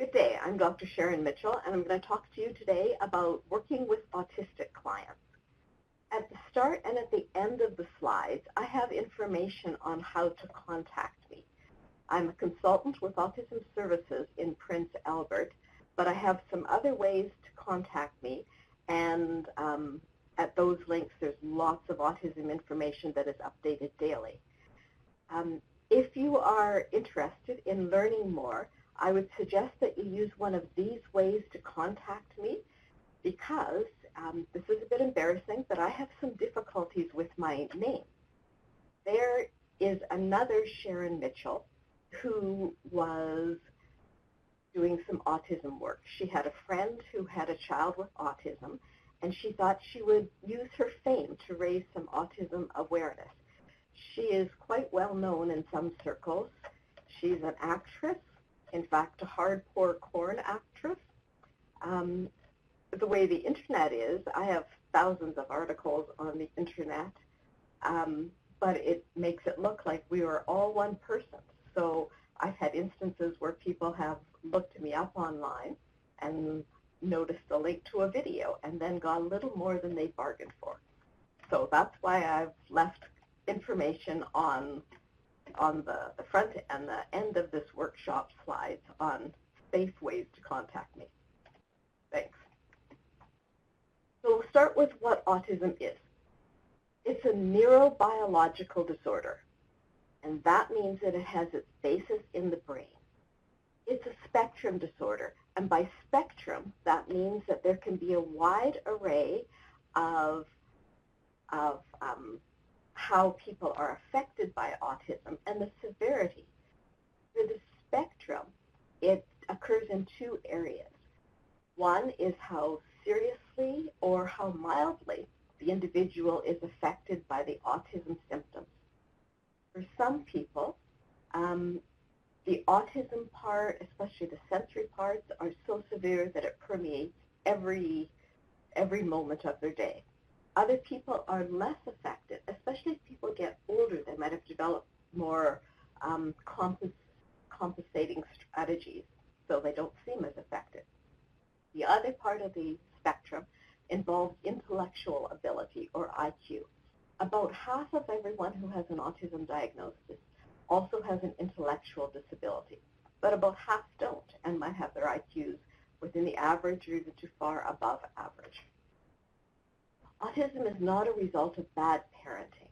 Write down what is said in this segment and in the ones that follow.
Good day, I'm Dr. Sharon Mitchell, and I'm going to talk to you today about working with autistic clients. At the start and at the end of the slides, I have information on how to contact me. I'm a consultant with Autism Services in Prince Albert, but I have some other ways to contact me, and at those links there's lots of autism information that is updated daily. If you are interested in learning more, I would suggest that you use one of these ways to contact me because this is a bit embarrassing, but I have some difficulties with my name. There is another Sharon Mitchell who was doing some autism work. She had a friend who had a child with autism, and she thought she would use her fame to raise some autism awareness. She is quite well known in some circles. She's an actress, in fact, a hardcore actress. The way the internet is, I have thousands of articles on the internet, but it makes it look like we are all one person. So I've had instances where people have looked me up online and noticed a link to a video and then got a little more than they bargained for. So that's why I've left information on the front and the end of this workshop slides on safe ways to contact me. Thanks. So we'll start with what autism is. It's a neurobiological disorder, and that means that it has its basis in the brain. It's a spectrum disorder, and by spectrum, that means that there can be a wide array of how people are affected by autism and the severity. For the spectrum, it occurs in two areas. One is how seriously or how mildly the individual is affected by the autism symptoms. For some people, the autism part, especially the sensory parts, are so severe that it permeates every moment of their day. Other people are less affected, especially as people get older. They might have developed more compensating strategies, so they don't seem as affected. The other part of the spectrum involves intellectual ability, or IQ. About half of everyone who has an autism diagnosis also has an intellectual disability, but about half don't and might have their IQs within the average or even too far above average. Autism is not a result of bad parenting,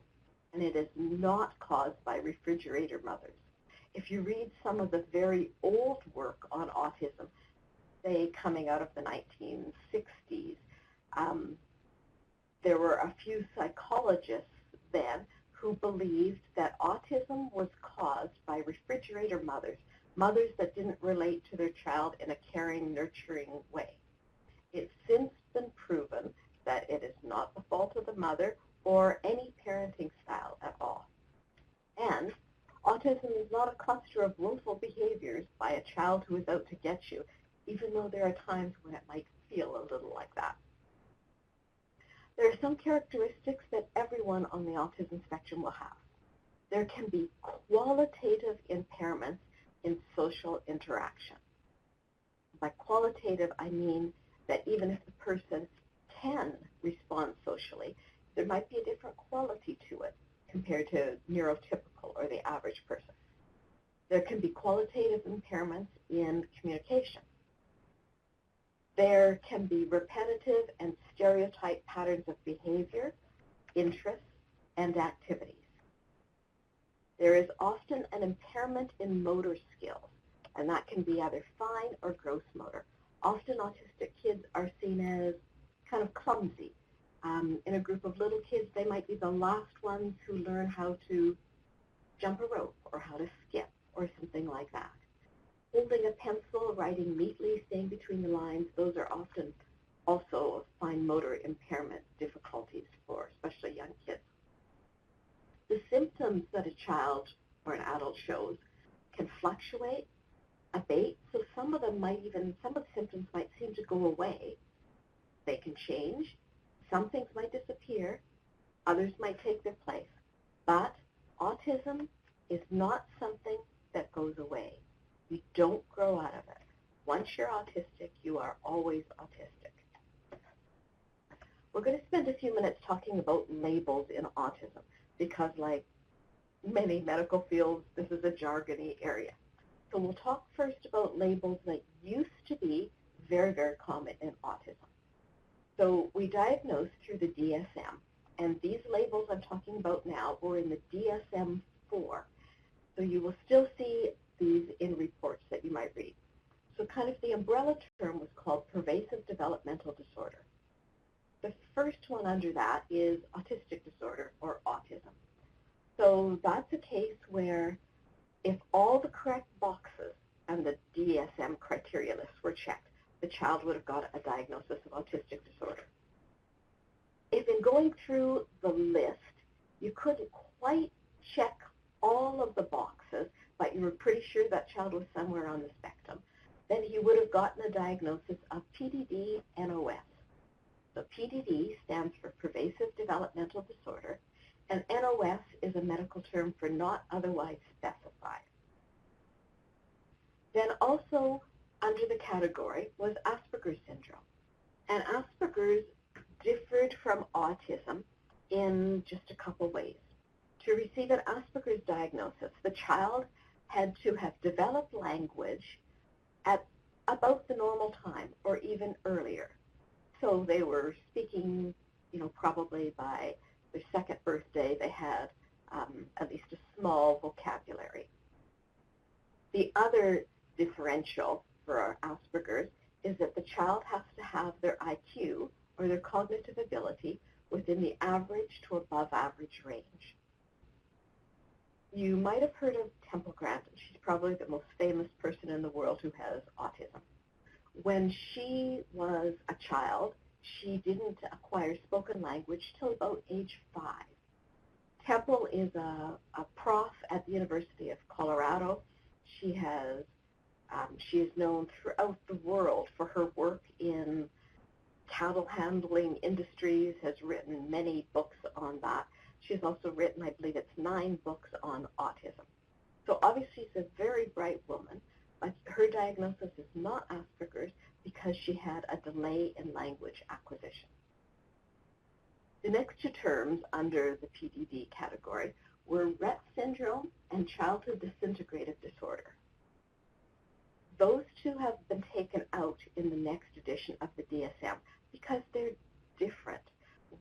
and it is not caused by refrigerator mothers. If you read some of the very old work on autism, say coming out of the 1960s, there were a few psychologists then who believed that autism was caused by refrigerator mothers, mothers that didn't relate to their child in a caring, nurturing way. It's since been proven that it is not the fault of the mother or any parenting style at all. And autism is not a cluster of willful behaviors by a child who is out to get you, even though there are times when it might feel a little like that. There are some characteristics that everyone on the autism spectrum will have. There can be qualitative impairments in social interaction. By qualitative, I mean that even if the person can respond socially, there might be a different quality to it compared to neurotypical or the average person. There can be qualitative impairments in communication. There can be repetitive and stereotype patterns of behavior, interests, and activities. There is often an impairment in motor skills, and that can be either fine or gross motor. Often autistic kids are seen as kind of clumsy. In a group of little kids, they might be the last ones who learn how to jump a rope or how to skip or something like that. Holding a pencil, writing neatly, staying between the lines, those are often also fine motor impairment difficulties for especially young kids. The symptoms that a child or an adult shows can fluctuate, abate, so some of the symptoms might seem to go away. They can change. Some things might disappear. Others might take their place. But autism is not something that goes away. We don't grow out of it. once you're autistic, you are always autistic. We're going to spend a few minutes talking about labels in autism because, like many medical fields, this is a jargony area. So we'll talk first about labels that used to be very, very common in autism. So we diagnosed through the DSM, and these labels I'm talking about now were in the DSM-4. So you will still see these in reports that you might read. So kind of the umbrella term was called pervasive developmental disorder. The first one under that is autistic disorder or autism. So that's a case where if all the correct boxes and the DSM criteria lists were checked, the child would have got a diagnosis of autistic disorder. If in going through the list, you couldn't quite check all of the boxes, but you were pretty sure that child was somewhere on the spectrum, then he would have gotten a diagnosis of PDD-NOS. So PDD stands for pervasive developmental disorder, and NOS is a medical term for not otherwise specified. Then also under the category was Asperger's syndrome. And Asperger's differed from autism in just a couple ways. To receive an Asperger's diagnosis, the child had to have developed language at about the normal time or even earlier. So they were speaking, probably by their second birthday, they had at least a small vocabulary. The other differential for Asperger's is that the child has to have their IQ or their cognitive ability within the average to above average range. You might have heard of Temple Grandin. She's probably the most famous person in the world who has autism. When she was a child, she didn't acquire spoken language till about age 5. Temple is a prof at the University of Colorado. She is known throughout the world for her work in cattle handling industries, has written many books on that. She's also written, I believe it's 9 books on autism. So obviously she's a very bright woman, but her diagnosis is not Asperger's because she had a delay in language acquisition. The next two terms under the PDD category were Rett syndrome and childhood disintegrative disorder. Those two have been taken out in the next edition of the DSM because they're different.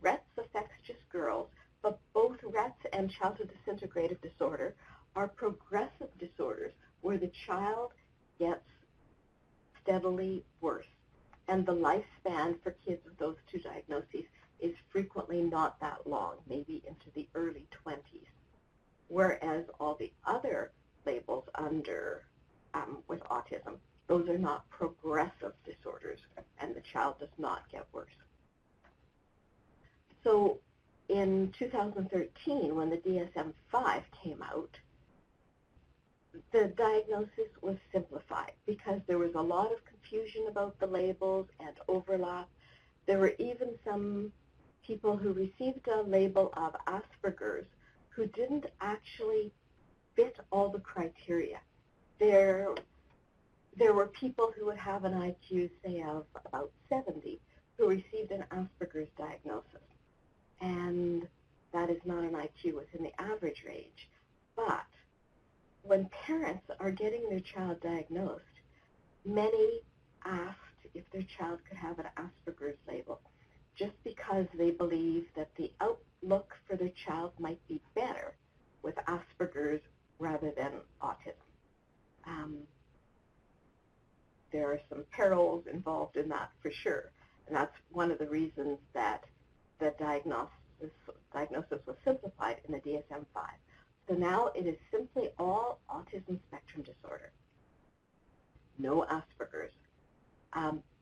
Rett's affects just girls, but both Rett's and childhood disintegrative disorder are progressive disorders where the child gets steadily worse. And the lifespan for kids with those two diagnoses is frequently not that long, maybe into the early 20s. Whereas all the other labels under with autism, those are not progressive disorders, and the child does not get worse. So in 2013, when the DSM-5 came out, the diagnosis was simplified because there was a lot of confusion about the labels and overlap. There were even some people who received a label of Asperger's who didn't actually fit all the criteria. There were people who would have an IQ, say, of about 70 who received an Asperger's diagnosis. And that is not an IQ within the average range. But when parents are getting their child diagnosed, many asked if their child could have an Asperger's label just because they believe that the outlook for their child might be better with Asperger's rather than autism. There are some perils involved in that for sure, and that's one of the reasons that the diagnosis was simplified in the DSM-5. So now it is simply all autism spectrum disorder, no Asperger's.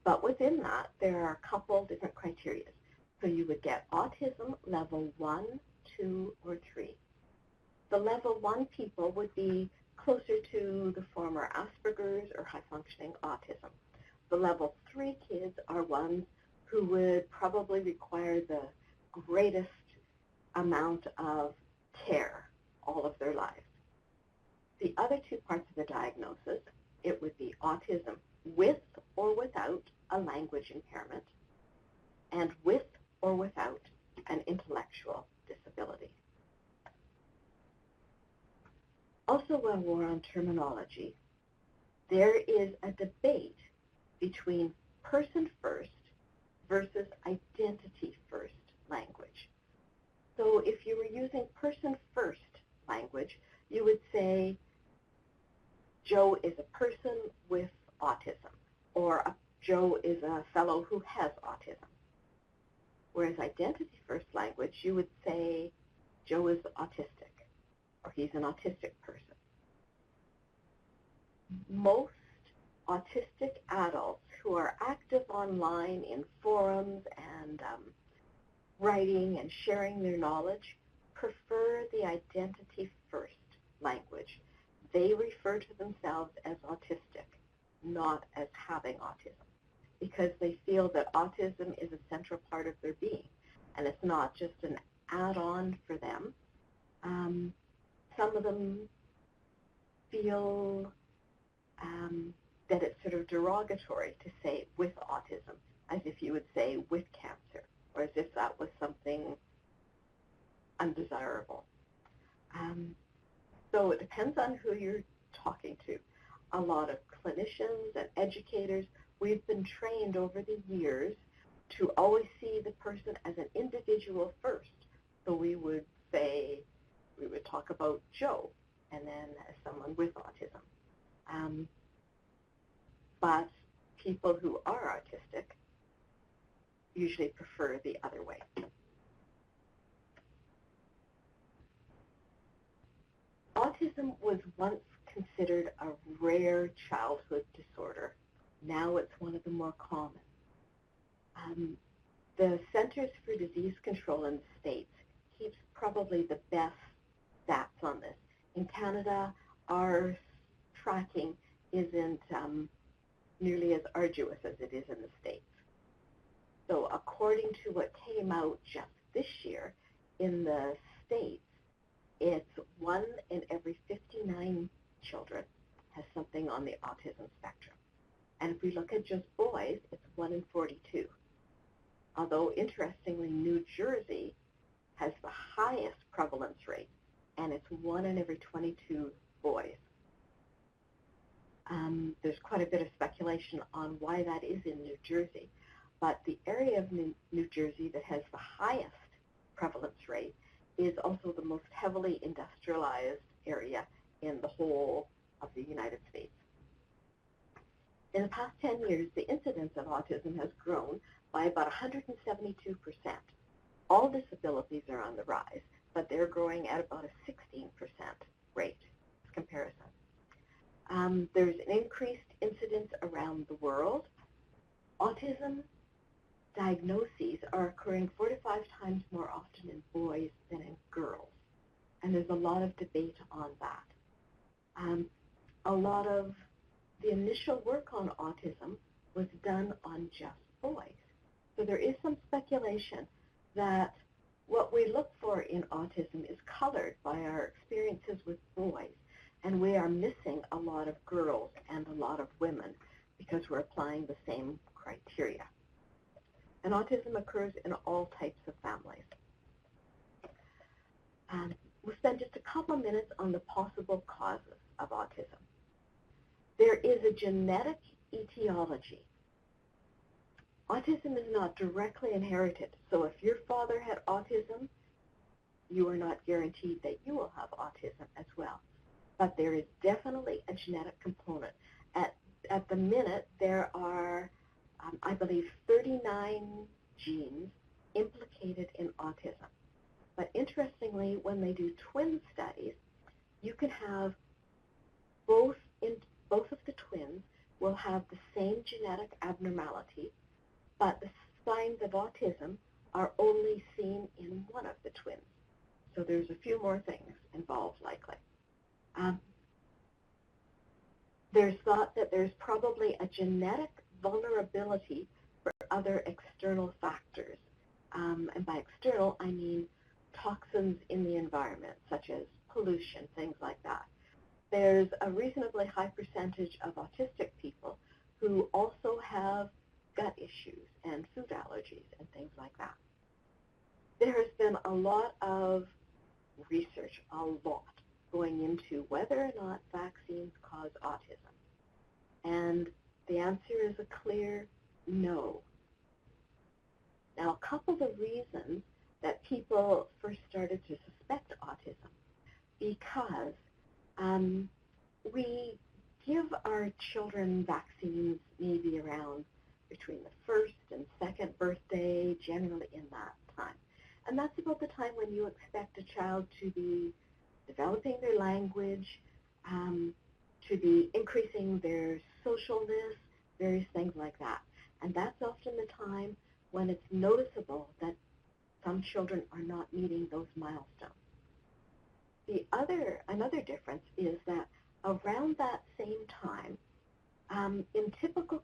But within that, there are a couple different criteria. So you would get autism level 1, 2, or 3. The level 1 people would be closer to the former Asperger's or high-functioning autism. The level 3 kids are ones who would probably require the greatest amount of care all of their lives. The other two parts of the diagnosis, it would be autism with terminology, there is a debate between person first versus identity first language. So if you were using person first language, you would say Joe is a person with autism, or Joe is a fellow who has autism. Whereas identity first language, you would say Joe is autistic, or he's an autistic person. Most autistic adults who are active online in forums and writing and sharing their knowledge prefer the identity first language. They refer to themselves as autistic, not as having autism, because they feel that autism is a central part of their being, and it's not just an add-on for them. Some of them feel that it's sort of derogatory to say with autism, as if you would say with cancer, or as if that was something undesirable. So it depends on who you're talking to. A lot of clinicians and educators, we've been trained over the years to always see the person as an individual first. So we would talk about Joe, and then as someone with autism. But people who are autistic usually prefer the other way. Autism was once considered a rare childhood disorder. Now it's one of the more common. The Centers for Disease Control in the States keeps probably the best stats on this. In Canada, our tracking isn't nearly as arduous as it is in the States. So according to what came out just this year, in the States, it's 1 in every 59 children has something on the autism spectrum. And if we look at just boys, it's 1 in 42. Although, interestingly, New Jersey has the highest prevalence rate, and it's 1 in every 22 boys. There's quite a bit of speculation on why that is in New Jersey, but the area of New Jersey that has the highest prevalence rate is also the most heavily industrialized area in the whole of the United States. In the past 10 years, the incidence of autism has grown by about 172%. All disabilities are on the rise, but they're growing at about a 16% rate comparison. There's an increased incidence around the world. Autism diagnoses are occurring 4 to 5 times more often in boys than in girls, and there's a lot of debate on that. A lot of the initial work on autism was done on just boys. So there is some speculation that what we look for in autism is colored by our experiences with boys, and we are missing a lot of girls and a lot of women because we're applying the same criteria. And autism occurs in all types of families. We'll spend just a couple of minutes on the possible causes of autism. There is a genetic etiology. Autism is not directly inherited, so if your father had autism, you are not guaranteed that you will have autism as well. But there is definitely a genetic component. At the minute, there are, I believe, 39 genes implicated in autism. But interestingly, when they do twin studies, you can have both of the twins will have the same genetic abnormality, but the signs of autism are only seen in one of the twins. So there's a few more things involved likely. There's thought that there's probably a genetic vulnerability for other external factors. And by external, I mean toxins in the environment, such as pollution, things like that. There's a reasonably high percentage of autistic people who also have gut issues and food allergies and things like that. There has been a lot of research, going into whether or not vaccines cause autism. And the answer is a clear no. Now, a couple of reasons that people first started to suspect autism, because we give our children vaccines maybe around between the first and second birthday, generally in that time. And that's about the time when you expect a child to be developing their language, to be increasing their socialness, various things like that. And that's often the time when it's noticeable that some children are not meeting those milestones. Another difference is that around that same time, in typical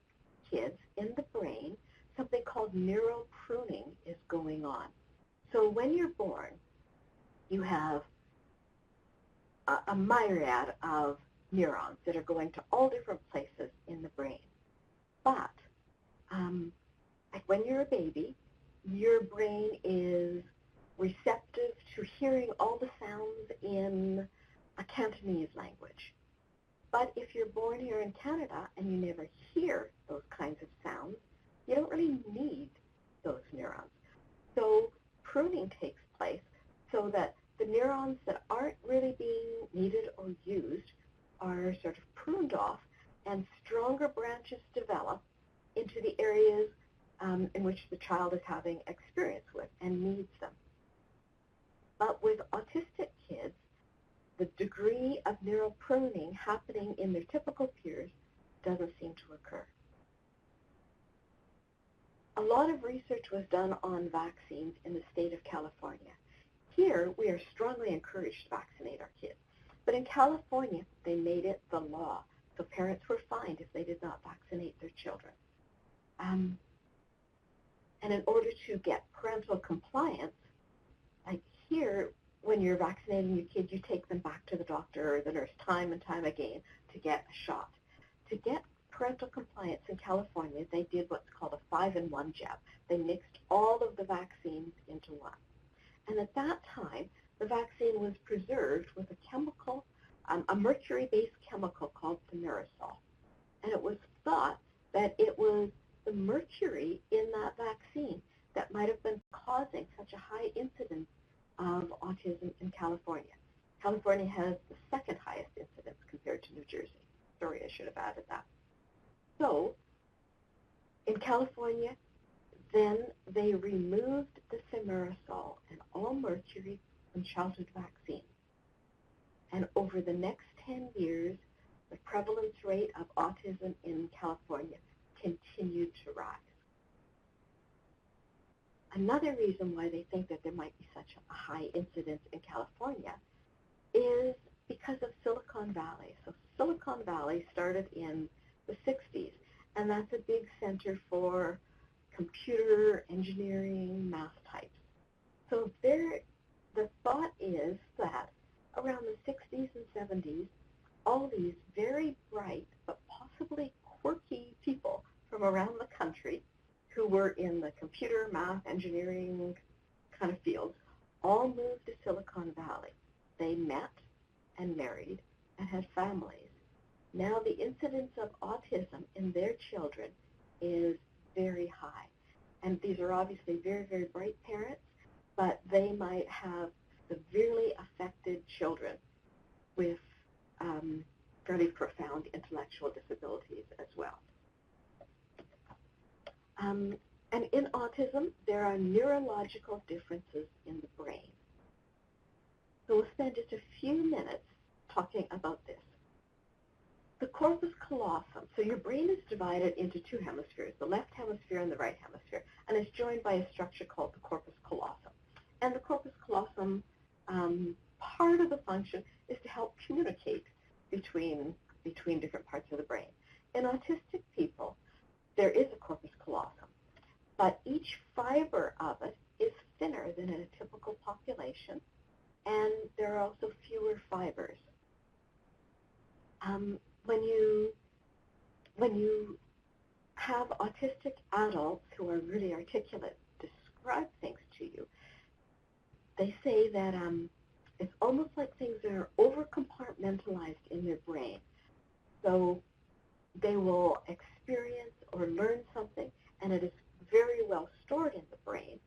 kids, in the brain, something called neuropruning is going on. So when you're born, you have a myriad of neurons that are going to all different places in the brain. But like when you're a baby, your brain is receptive to hearing all the sounds in a Cantonese language. But if you're born here in Canada and you never hear those kinds of sounds, you don't really need those neurons. So pruning takes place so that the neurons that aren't really being needed or used are sort of pruned off, and stronger branches develop into the areas in which the child is having experience with and needs them. But with autistic kids, the degree of neuropruning happening in their typical peers doesn't seem to occur. A lot of research was done on vaccines in the state of California. Here, we are strongly encouraged to vaccinate our kids. But in California, they made it the law. So parents were fined if they did not vaccinate their children. And in order to get parental compliance, like here, when you're vaccinating your kid, you take them back to the doctor or the nurse time and time again to get a shot. To get parental compliance in California, they did what's called a 5-in-1 jab. They mixed all of the vaccines into one. And at that time, the vaccine was preserved with a chemical, a mercury-based chemical called thimerosal. And it was thought that it was the mercury in that vaccine that might have been causing such a high incidence of autism in California. California has the second highest incidence compared to New Jersey. Sorry, I should have added that. So, in California, then they removed the thimerosal and all mercury from childhood vaccines. And over the next 10 years, the prevalence rate of autism in California continued to rise. Another reason why they think that there might be such a high incidence in California is because of Silicon Valley. So Silicon Valley started in the 60s, and that's a big center for computer engineering, math types. So the thought is that around the 60s and 70s, all these very bright but possibly quirky people from around the country who were in the computer, math, engineering kind of fields all moved to Silicon Valley. They met and married and had families. Now the incidence of autism in their children is very high. And these are obviously very, very bright parents, but they might have severely affected children with fairly profound intellectual disabilities as well. And in autism, there are neurological differences in the brain. So we'll spend just a few minutes talking about this. The corpus callosum, so your brain is divided into two hemispheres, the left hemisphere and the right hemisphere, and it's joined by a structure called the corpus callosum. And the corpus callosum, part of the function is to help communicate between different parts of the brain. In autistic people, there is a corpus callosum, but each fiber of it is thinner than in a typical population, and there are also fewer fibers. When you have autistic adults who are really articulate describe things to you, they say that It's almost like things are over-compartmentalized in their brain. So they will experience or learn something, and it is very well stored in the brain.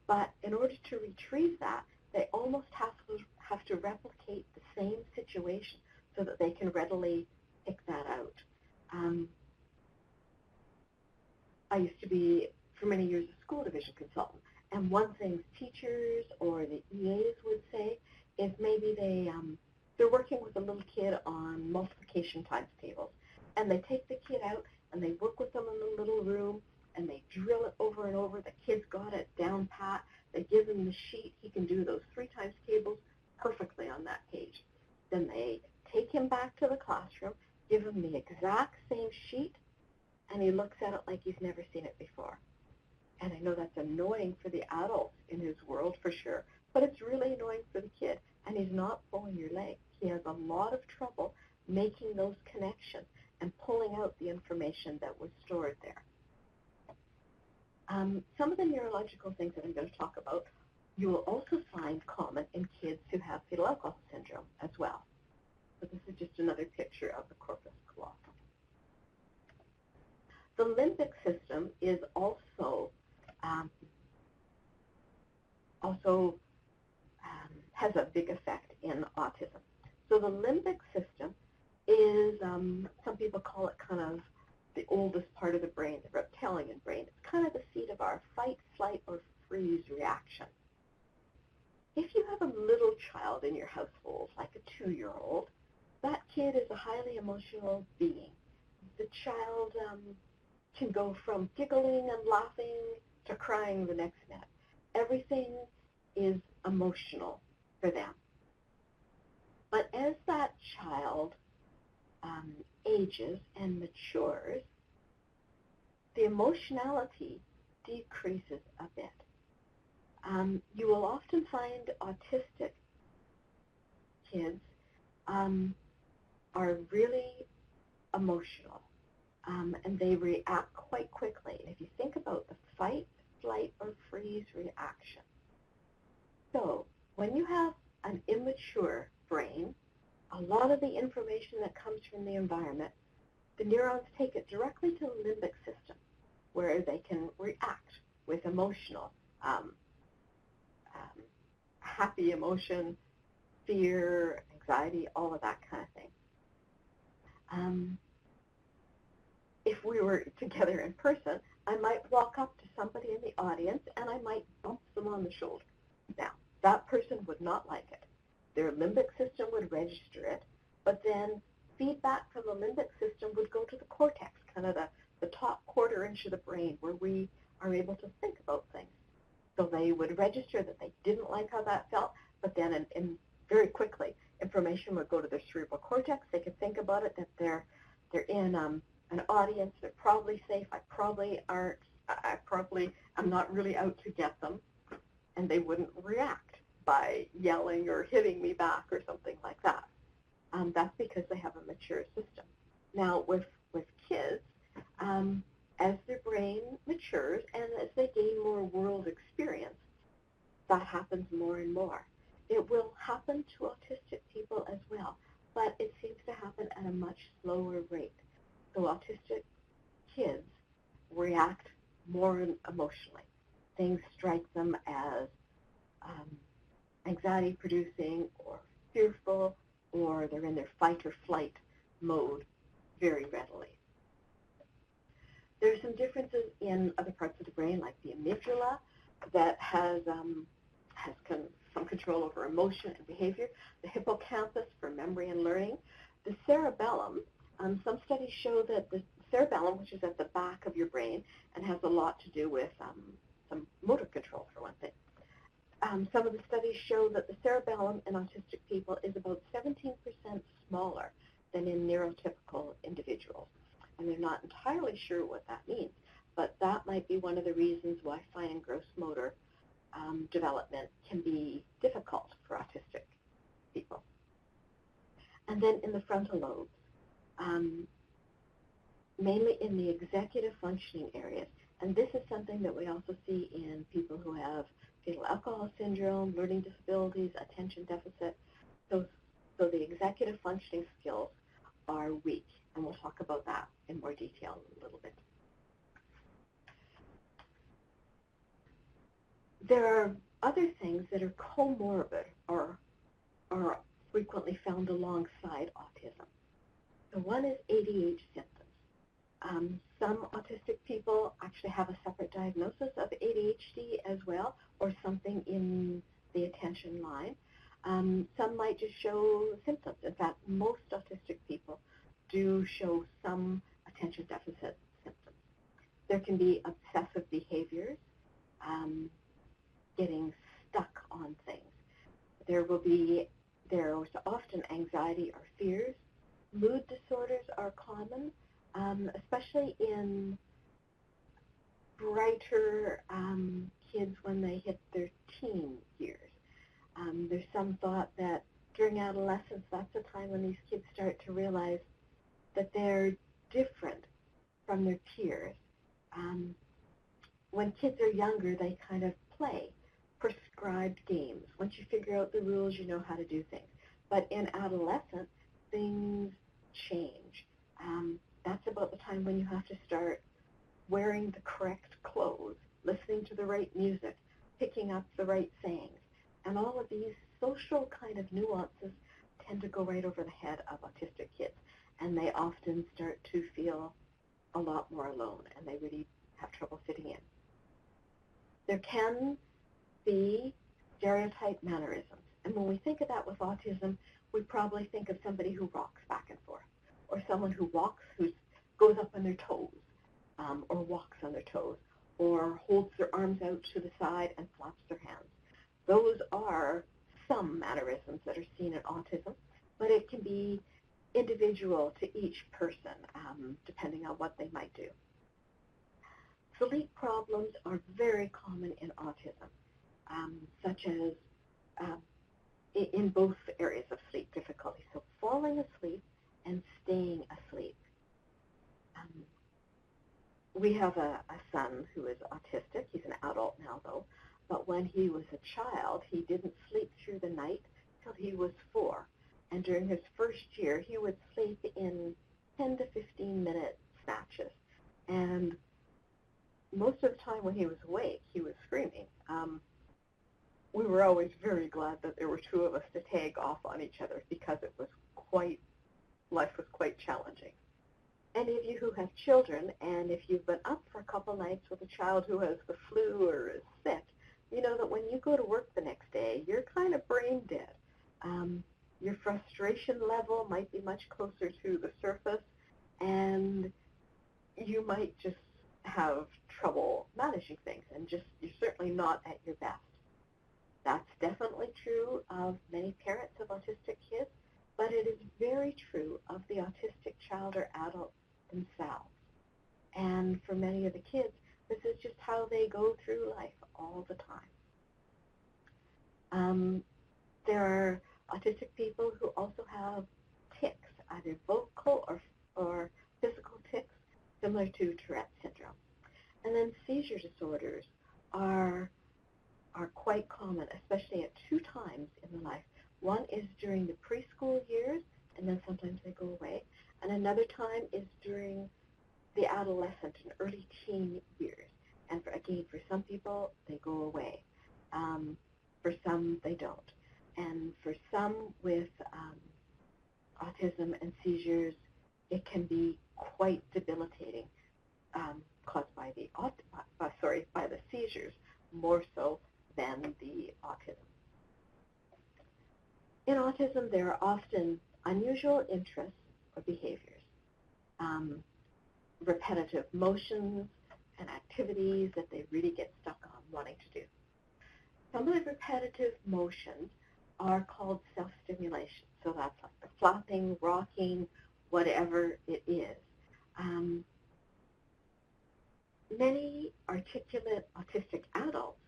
But in order to retrieve that, they almost have to replicate the same situation so that they can readily pick that out. I used to be, for many years, a school division consultant. And one thing teachers or the EAs would say is maybe they're working with a little kid on multiplication times tables. And they take the kid out and they work with them in the little room and they drill it over and over. The kid's got it down pat. They give him the sheet. He can do those 3 times tables perfectly on that page. Then they take him back to the classroom, give him the exact same sheet, and he looks at it like he's never seen it before. And I know that's annoying for the adults in his world for sure, but it's really annoying for the kid, and he's not pulling your leg. He has a lot of trouble making those connections and pulling out the information that was stored there. Some of the neurological things that I'm going to talk about, you will also find common in kids who have fetal alcohol syndrome as well. So this is just another picture of the corpus callosum. The limbic system is also has a big effect in autism. So the limbic system is, some people call it kind of the oldest part of the brain, the reptilian brain. It's kind of the seat of our fight, flight, or freeze reaction. If you have a little child in your household, like a 2-year-old, that kid is a highly emotional being. The child can go from giggling and laughing to crying the next minute. Everything is emotional for them. But as that child ages and matures, the emotionality decreases a bit. You will often find autistic kids are really emotional, and they react quite quickly. And if you think about the fight, flight, or freeze reaction, so when you have an immature brain, a lot of the information that comes from the environment, the neurons take it directly to the limbic system, where they can react with emotional, happy emotion, fear, anxiety, all of that kind of thing. If we were together in person, I might walk up to somebody in the audience and I might bump them on the shoulder. Now, that person would not like it. Their limbic system would register it, but then feedback from the limbic system would go to the cortex, kind of the top quarter inch of the brain where we are able to think about things. So they would register that they didn't like how that felt, but then very quickly, information would go to their cerebral cortex. They could think about it, that they're in an audience, they're probably safe, I probably am not really out to get them, and they wouldn't react by yelling or hitting me back or something like that. That's because they have a mature system. Now, with kids, as their brain matures and as they gain more world experience, that happens more and more. It will happen to autistic people as well, but it seems to happen at a much slower rate. So autistic kids react more emotionally. Things strike them as anxiety-producing or fearful, or they're in their fight or flight mode very readily. There are some differences in other parts of the brain, like the amygdala, that has some control over emotion and behavior, the hippocampus for memory and learning, the cerebellum. Some studies show that the cerebellum, which is at the back of your brain and has a lot to do with some motor control, for one thing. Some of the studies show that the cerebellum in autistic people is about 17% smaller than in neurotypical individuals. And they're not entirely sure what that means, but that might be one of the reasons why fine and gross motor development can be difficult for autistic people. And then in the frontal lobes, mainly in the executive functioning areas, and this is something that we also see in people who have fetal alcohol syndrome, learning disabilities, attention deficit. So, so the executive functioning skills are weak, and we'll talk about that in more detail in a little bit. There are other things that are comorbid or are frequently found alongside autism. So one is ADHD symptoms. Some autistic people actually have a separate diagnosis of ADHD as well, or something in the attention line. Some might just show symptoms. In fact, most autistic people do show some attention deficit symptoms. There can be obsessive behaviors, getting stuck on things. There's often anxiety or fears. Mood disorders are common, especially in brighter kids when they hit their teen years. There's some thought that during adolescence, that's the time when these kids start to realize that they're different from their peers. When kids are younger, they kind of play prescribed games. Once you figure out the rules, you know how to do things. But in adolescence, things change. That's about the time when you have to start wearing the correct clothes, listening to the right music, picking up the right sayings. And all of these social kind of nuances tend to go right over the head of autistic kids. And they often start to feel a lot more alone, and they really have trouble fitting in. There can be stereotype mannerisms. And when we think of that with autism, we probably think of somebody who rocks back and forth, or someone who walks, who goes up on their toes, or walks on their toes, or holds their arms out to the side and flaps their hands. Those are some mannerisms that are seen in autism, but it can be individual to each person, depending on what they might do. Sleep problems are very common in autism, such as in both areas of sleep difficulty. So falling asleep and staying asleep. We have a son who is autistic. He's an adult now, though. But when he was a child, he didn't sleep through the night till he was 4. And during his first year, he would sleep in 10 to 15-minute snatches. And most of the time when he was awake, he was screaming. We were always very glad that there were 2 of us to tag off on each other because it was life was quite challenging. Any of you who have children, and if you've been up for a couple nights with a child who has the flu or is sick, you know that when you go to work the next day, you're kind of brain dead. Your frustration level might be much closer to the surface, and you might just have trouble managing things, and you're certainly not at your best. That's definitely true of many parents of autistic kids, but it is very true of the autistic child or adult themselves. And for many of the kids, this is just how they go through life all the time. There are autistic people who also have tics, either vocal or physical tics, similar to Tourette syndrome. And then seizure disorders are quite common, especially at 2 times in the life. One is during the preschool years, and then sometimes they go away. And another time is during the adolescent and early teen years. And again, for some people, they go away. For some, they don't. And for some with autism and seizures, it can be quite debilitating, caused by the seizures, more so than the autism. In autism, there are often unusual interests or behaviors, repetitive motions and activities that they really get stuck on wanting to do. Some of the repetitive motions are called self-stimulation. So that's like the flopping, rocking, whatever it is. Many articulate autistic adults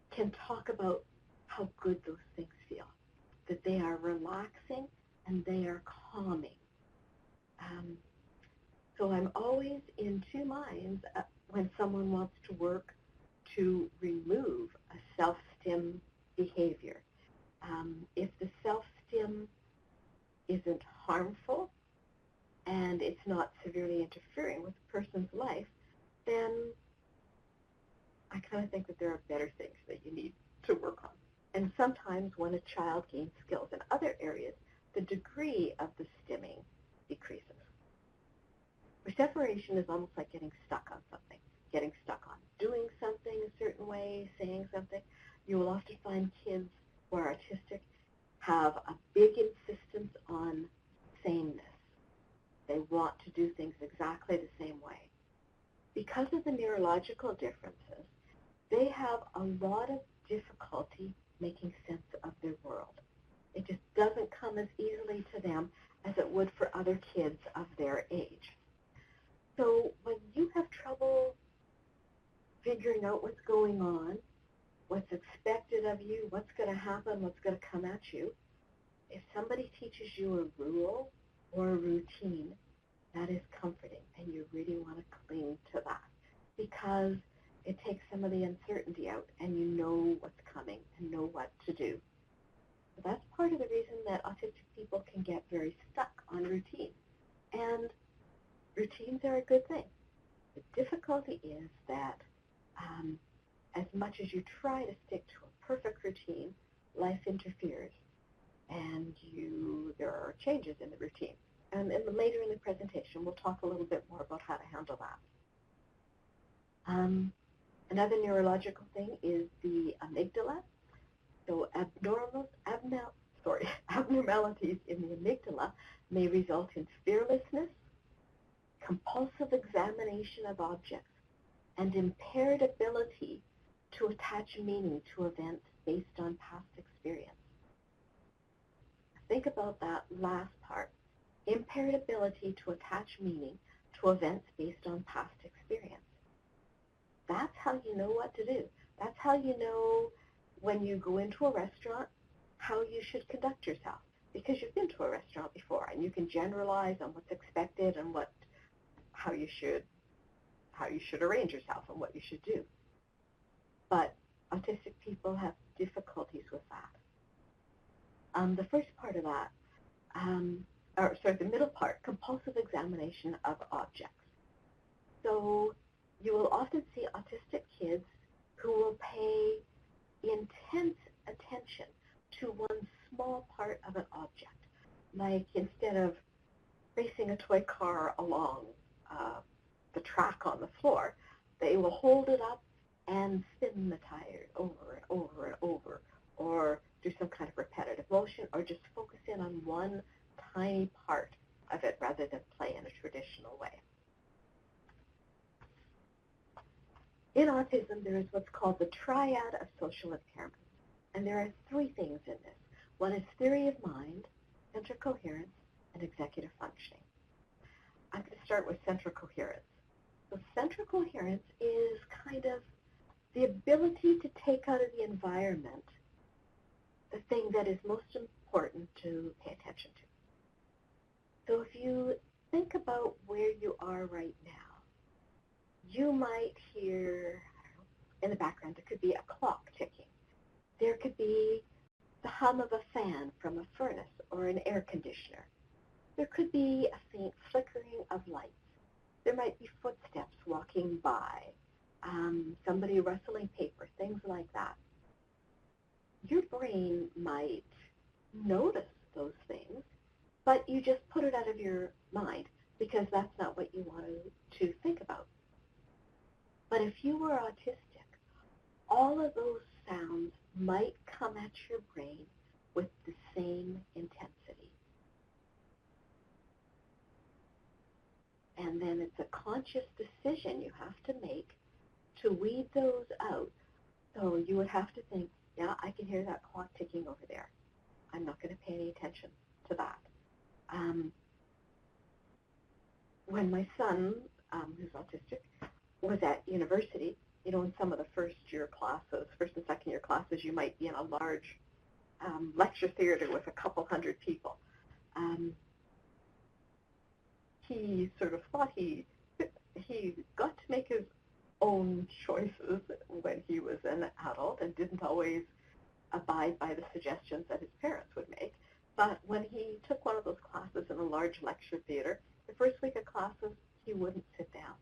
can talk about how good those things feel, that they are relaxing and they are calming. So I'm always in 2 minds when someone wants to work to remove a self-stim behavior. If the self-stim isn't harmful and it's not severely interfering with the person's life, then I kind of think that there are better things that you need to work on. And sometimes when a child gains skills in other areas, the degree of the stimming decreases. Perseveration is almost like getting stuck on something, getting stuck on doing something a certain way, saying something. You will often find kids who are autistic have a big insistence on sameness. They want to do things exactly the same way. Because of the neurological differences, they have a lot of difficulty making sense of their world. It just doesn't come as easily to them as it would for other kids of their age. So when you have trouble figuring out what's going on, what's expected of you, what's going to happen, what's going to come at you, if somebody teaches you a rule or a routine, that is comforting, and you really want to cling to that because it takes some of the uncertainty out, and you know what's coming and know what to do. So that's part of the reason that autistic people can get very stuck on routine. And routines are a good thing. The difficulty is that as much as you try to stick to a perfect routine, life interferes, and there are changes in the routine. And later in the presentation, we'll talk a little bit more about how to handle that. Another neurological thing is the amygdala. So abnormalities in the amygdala may result in fearlessness, compulsive examination of objects, and impaired ability to attach meaning to events based on past experience. Think about that last part. Impaired ability to attach meaning to events based on past experience. That's how you know what to do. That's how you know when you go into a restaurant how you should conduct yourself, because you've been to a restaurant before and you can generalize on what's expected and how you should arrange yourself and what you should do. But autistic people have difficulties with that. The first part of that, the middle part, compulsive examination of objects. So you will often see autistic kids who will pay intense attention to one small part of an object. Like instead of racing a toy car along the track on the floor, they will hold it up and spin the tires over and over and over, or do some kind of repetitive motion, or just focus in on one tiny part of it rather than play in a traditional way. In autism, there is what's called the triad of social impairments, and there are three things in this. One is theory of mind, central coherence, and executive functioning. I'm going to start with central coherence. So central coherence is kind of the ability to take out of the environment the thing that is most important to pay attention to. So if you think about where you are right now, you might hear, in the background, there could be a clock ticking. There could be the hum of a fan from a furnace or an air conditioner. There could be a faint flickering of lights. There might be footsteps walking by, somebody rustling paper, things like that. Your brain might notice those things, but you just put it out of your mind because that's not what you want to think about. But if you were autistic, all of those sounds might come at your brain with the same intensity. And then it's a conscious decision you have to make to weed those out. So you would have to think, yeah, I can hear that clock ticking over there. I'm not going to pay any attention to that. When my son, who's autistic, was at university, you know, in some of the first and second year classes, you might be in a large lecture theater with a couple hundred people. He sort of thought he got to make his own choices when he was an adult and didn't always abide by the suggestions that his parents would make. But when he took one of those classes in a large lecture theater, the first week of classes, he wouldn't sit down.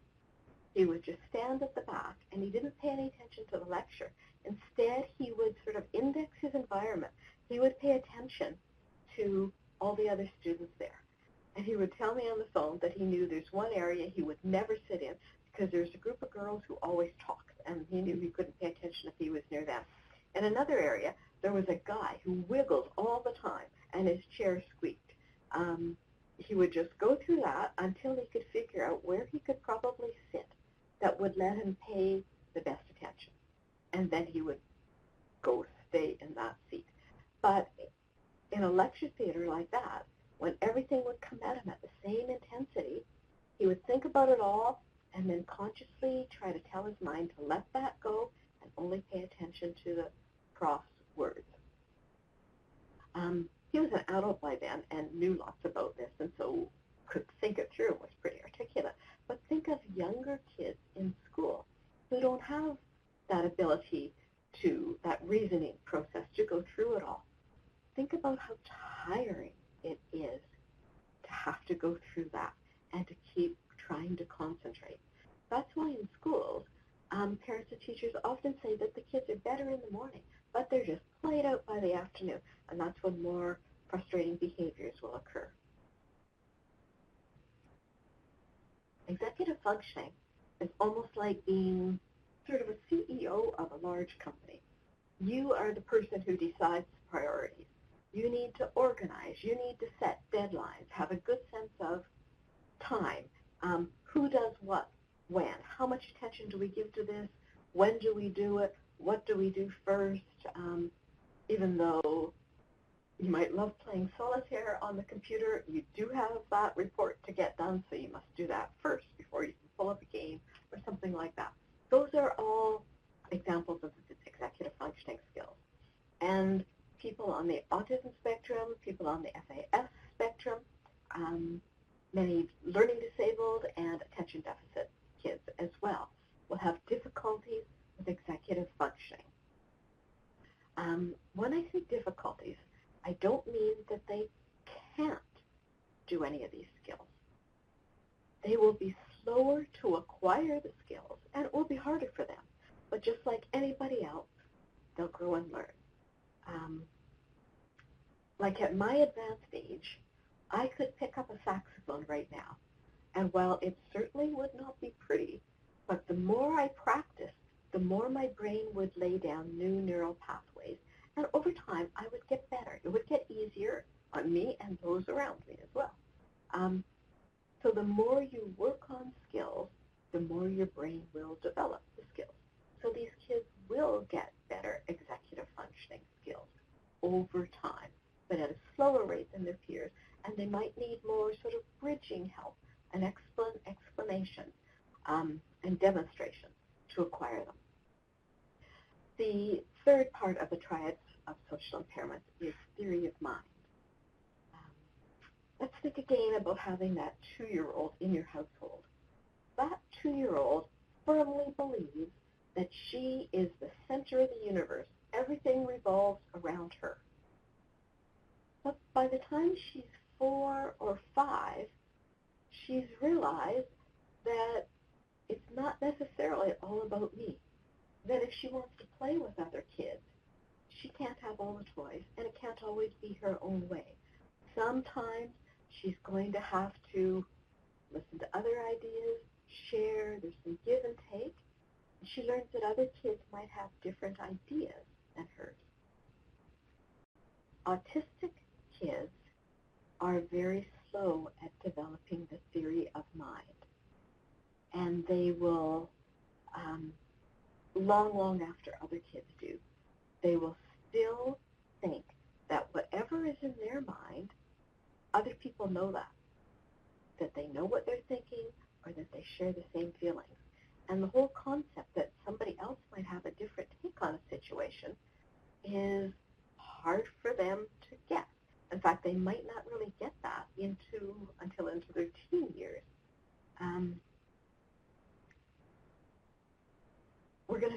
He would just stand at the back, and he didn't pay any attention to the lecture. Instead, he would sort of index his environment. He would pay attention to all the other students there. And he would tell me on the phone that he knew there's one area he would never sit in because there's a group of girls who always talked, and he knew he couldn't pay attention if he was near them. In another area, there was a guy who wiggled all the time, and his chair squeaked. He would just go through that until he could figure out where he could probably sit that would let him pay the best attention. And then he would go stay in that seat. But in a lecture theater like that, when everything would come at him at the same intensity, he would think about it all and then consciously try to tell his mind to let that go and only pay attention to the prof's words. He was an adult by then and knew lots about this, and so could think it through and was pretty articulate. But think of younger kids in school who don't have that ability to, that reasoning process to go through it all. Think about how tiring it is to have to go through that and to keep trying to concentrate. That's why in schools, parents and teachers often say that the kids are better in the morning, but they're just played out by the afternoon, and that's when more frustrating behaviors will occur. Executive functioning is almost like being sort of a CEO of a large company. You are the person who decides priorities. You need to organize. You need to set deadlines, have a good sense of time. Who does what, when? How much attention do we give to this? When do we do it? What do we do first? Even though you might love playing solitaire on the computer, you do have that report to get done, so you must do that first before you can pull up a game or something like that. Those are all examples of executive functioning skills. And people on the autism spectrum, people on the SAS spectrum, many learning disabled and attention deficit kids as well will have difficulties with executive functioning. When I say difficulties, I don't mean that they can't do any of these skills. They will be slower to acquire the skills, and it will be harder for them. But just like anybody else, they'll grow and learn. Like at my advanced age, I could pick up a saxophone right now. And while it certainly would not be pretty, but the more I practiced, the more my brain would lay down new neural pathways. And over time, I would get better. It would get easier on me and those around me as well. So the more you work on skills, the more your brain will develop the skills. So these kids will get better executive functioning skills over time, but at a slower rate than their peers, and they might need more sort of bridging help and explanation and demonstration to acquire them. The third part of the triad of social impairments is theory of mind. Let's think again about having that 2-year-old in your household. That 2-year-old firmly believes that she is the center of the universe. Everything revolves around her. But by the time she's 4 or 5, she's realized that it's not necessarily all about me. That if she wants to play with other kids, she can't have all the toys, and it can't always be her own way. Sometimes she's going to have to listen to other ideas, share, there's some give and take. And she learns that other kids might have different ideas than hers. Autistic kids are very slow at developing the theory of mind. And they will, long after other kids do, they will still think that whatever is in their mind, other people know that they know what they're thinking or that they share the same feelings. And the whole concept that somebody else might have a different take on a situation is hard for them to get. In fact, they might not really get that until into their teen years.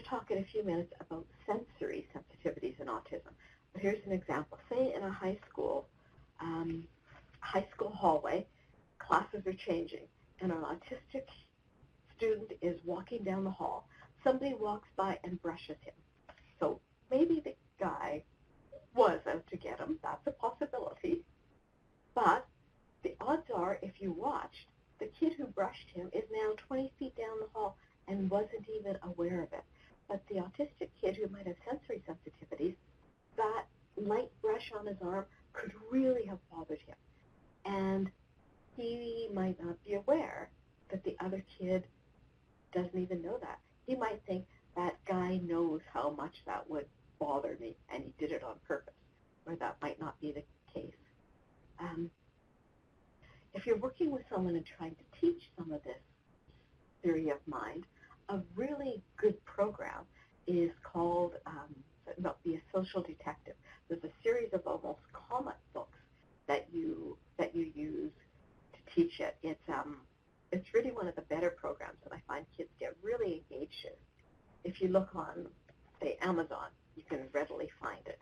talk in a few minutes about sensory sensitivities in autism. But here's an example. Say in a high school hallway, classes are changing, and an autistic student is walking down the hall. Somebody walks by and brushes him. So maybe the guy was out to get him. That's a possibility. But the odds are, if you watched, the kid who brushed him is now 20 feet down the hall and wasn't even aware of it. But the autistic kid who might have sensory sensitivities, that light brush on his arm could really have bothered him. And he might not be aware that the other kid doesn't even know that. He might think, that guy knows how much that would bother me, and he did it on purpose, or that might not be the case. If you're working with someone and trying to teach some of this theory of mind, a really good program is called Be a Social Detective. There's a series of almost comic books that you use to teach it. It's really one of the better programs that I find kids get really engaged in. If you look on, say, Amazon, you can readily find it.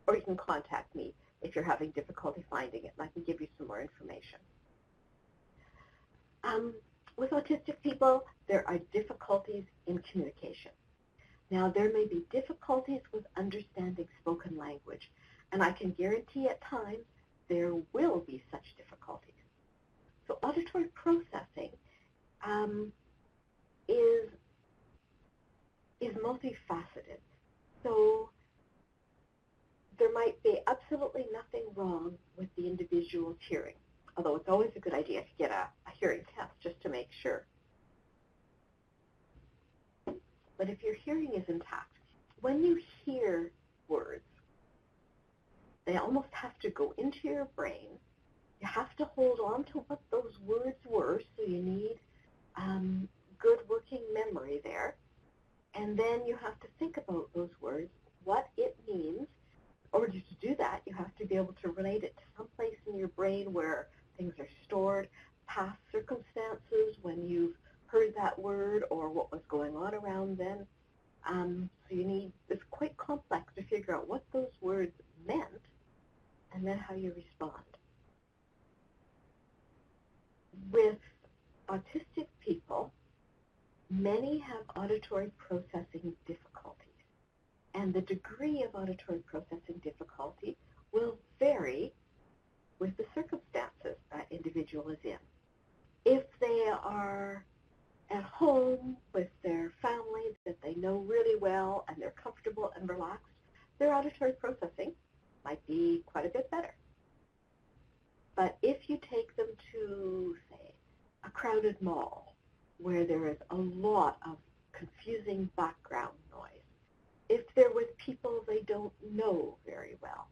Or you can contact me if you're having difficulty finding it, and I can give you some more information. With autistic people, there are difficulties in communication. Now, there may be difficulties with understanding spoken language, and I can guarantee at times there will be such difficulties. So auditory processing is multifaceted. So there might be absolutely nothing wrong with the individual's hearing, although it's always a good idea to get a hearing test just to make sure. But if your hearing is intact, when you hear words, they almost have to go into your brain. You have to hold on to what those words were, so you need good working memory there. And then you have to think about those words, what it means. Or to do that, you have to be able to relate it to some place in your brain where things are stored, past circumstances when you've heard that word or what was going on around then. So you need, it's quite complex to figure out what those words meant and then how you respond. With autistic people, many have auditory processing difficulties. And the degree of auditory processing difficulty will vary with the circumstances that individual is in. If they are at home with their family that they know really well and they're comfortable and relaxed, their auditory processing might be quite a bit better. But if you take them to, say, a crowded mall where there is a lot of confusing background noise, if they're with people they don't know very well,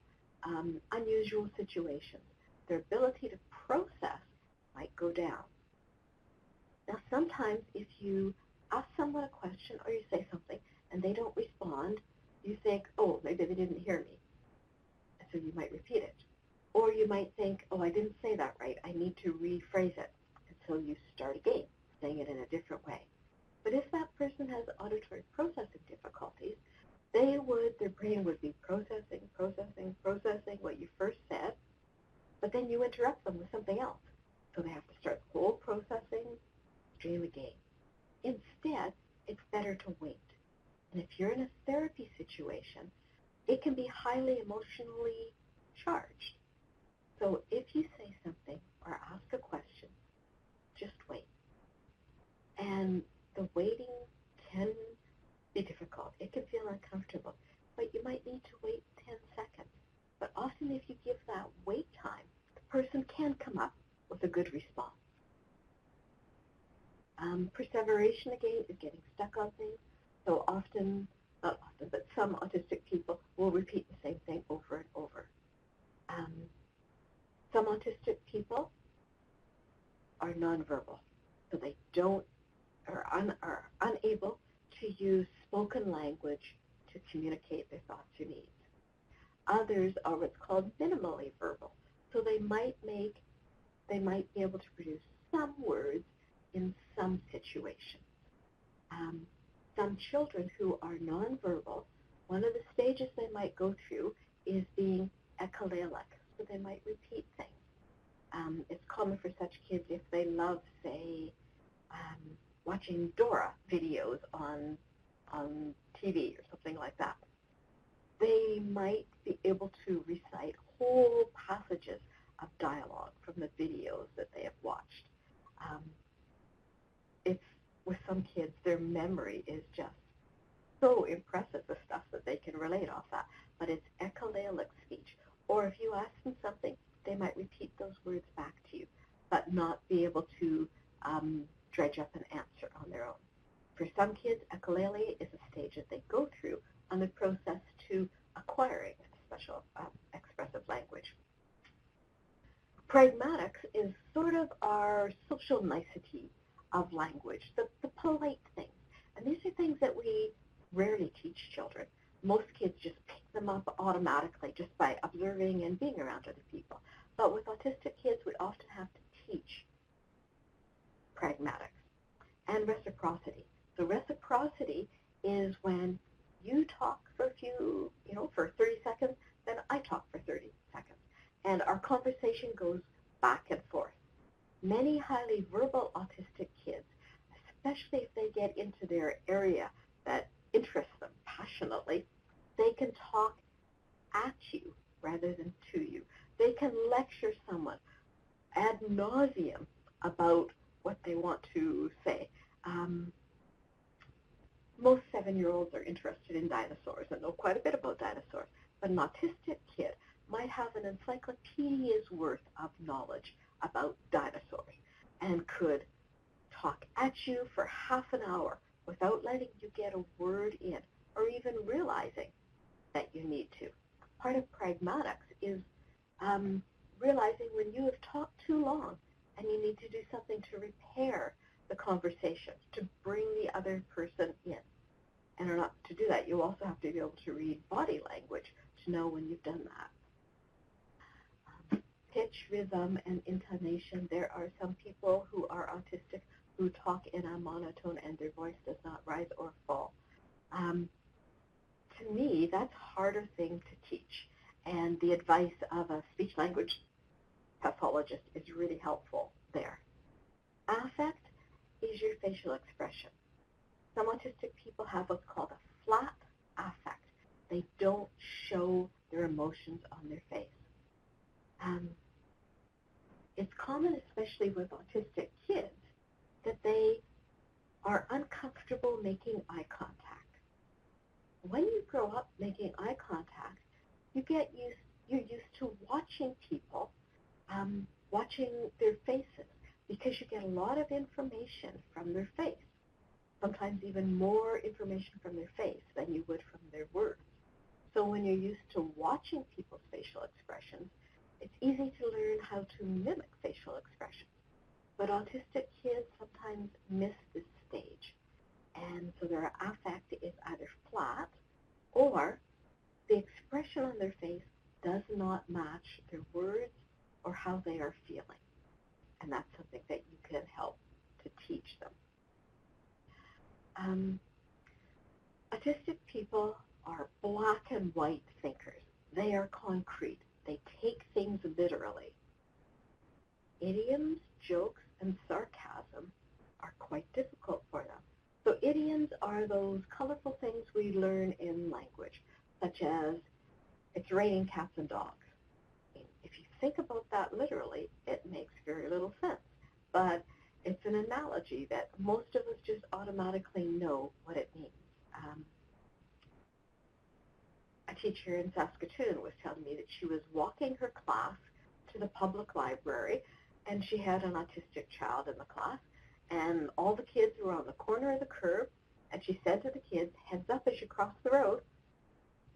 unusual situations, their ability to process might go down. Now, sometimes if you ask someone a question or you say something and they don't respond, you think, oh, maybe they didn't hear me. And so you might repeat it. Or you might think, oh, I didn't say that right. I need to rephrase it. And so you start again, saying it in a different way. But if that person has auditory processing difficulties, their brain would be processing what you first said, but then you interrupt them with something else. So they have to start the whole processing stream again. Instead, it's better to wait. And if you're in a therapy situation, it can be highly emotionally charged. So if you say something or ask a question, just wait. And the waiting can be difficult. It can feel uncomfortable, but you might need to wait 10 seconds. But often if you give that wait time, the person can come up with a good response. Perseveration, again, is getting stuck on things. So often, not often, but some autistic people will repeat the same thing over and over. Some autistic people are nonverbal, so they are unable to use spoken language to communicate their thoughts or needs. Others are what's called minimally verbal, so they might be able to produce some words in some situations. Some children who are nonverbal, one of the stages they might go through is being echolalic, so they might repeat things. It's common for such kids if they love, say, watching Dora videos on TV or something like that. They might be able to recite whole passages of dialogue from the videos that they have watched. It's with some kids, their memory is just so impressive, the stuff that they can relate off that. But it's echolalic speech. Or if you ask them something, they might repeat those words back to you, but not be able to dredge up an answer on their own. For some kids, echolalia is a stage that they go through on the process to acquiring a special expressive language. Pragmatics is sort of our social nicety of language, the polite things. And these are things that we rarely teach children. Most kids just pick them up automatically just by observing and being around other people. But with autistic kids, we often have to teach pragmatics and reciprocity. So reciprocity is when you talk for for 30 seconds, then I talk for 30 seconds. And our conversation goes back and forth. Many highly verbal autistic kids, especially if they get into their area that interests them passionately, they can talk at you rather than to you. They can lecture someone ad nauseum about what they want to say. Most 7-year-olds are interested in dinosaurs and know quite a bit about dinosaurs, but an autistic kid might have an encyclopedia's worth of knowledge about dinosaurs and could talk at you for half an hour without letting you get a word in or even realizing that you need to. Part of pragmatics is realizing when you have talked too long and you need to do something to repair the conversation, to bring the other person in. And to do that, you also have to be able to read body language to know when you've done that. Pitch, rhythm, and intonation. There are some people who are autistic who talk in a monotone and their voice does not rise or fall. To me, that's a harder thing to teach. And the advice of a speech-language pathologist is really helpful there. Affect is your facial expression. Some autistic people have what's called a flat affect. They don't show their emotions on their face. It's common, especially with autistic kids, that they are uncomfortable making eye contact. When you grow up making eye contact, you're used to watching people, watching their faces, because you get a lot of information from their face, sometimes even more information from their face than you would from their words. So when you're used to watching people's facial expressions, it's easy to learn how to mimic facial expressions. But autistic kids sometimes miss this stage. And so their affect is either flat or the expression on their face does not match their words or how they are feeling. And that's something that you can help to teach them. Autistic people are black and white thinkers. They are concrete. They take things literally. Idioms, jokes, and sarcasm are quite difficult for them. So idioms are those colorful things we learn in language, such as, it's raining cats and dogs. If you think about that literally, it makes very little sense. But it's an analogy that most of us just automatically know what it means. A teacher in Saskatoon was telling me that she was walking her class to the public library, and she had an autistic child in the class, and all the kids were on the corner of the curb, and she said to the kids, heads up as you cross the road.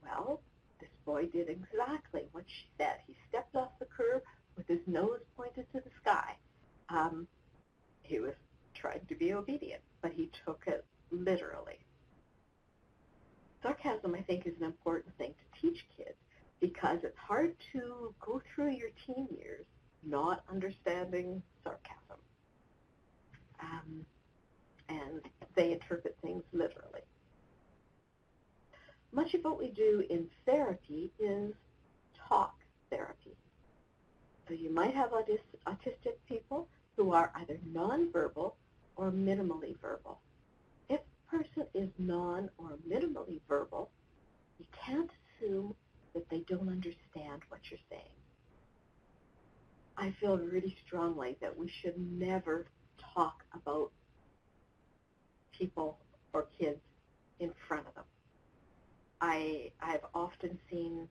Well, this boy did exactly what she said. He stepped off the curb with his nose pointed to the sky. He was trying to be obedient, but he took it literally. Sarcasm, I think, is an important thing to teach kids because it's hard to go through your teen years not understanding sarcasm. And they interpret things literally. Much of what we do in therapy is talk therapy. So you might have autistic people who are either nonverbal or minimally verbal. If a person is non or minimally verbal, you can't assume that they don't understand what you're saying. I feel really strongly that we should never talk about people or kids in front of them. I've often seen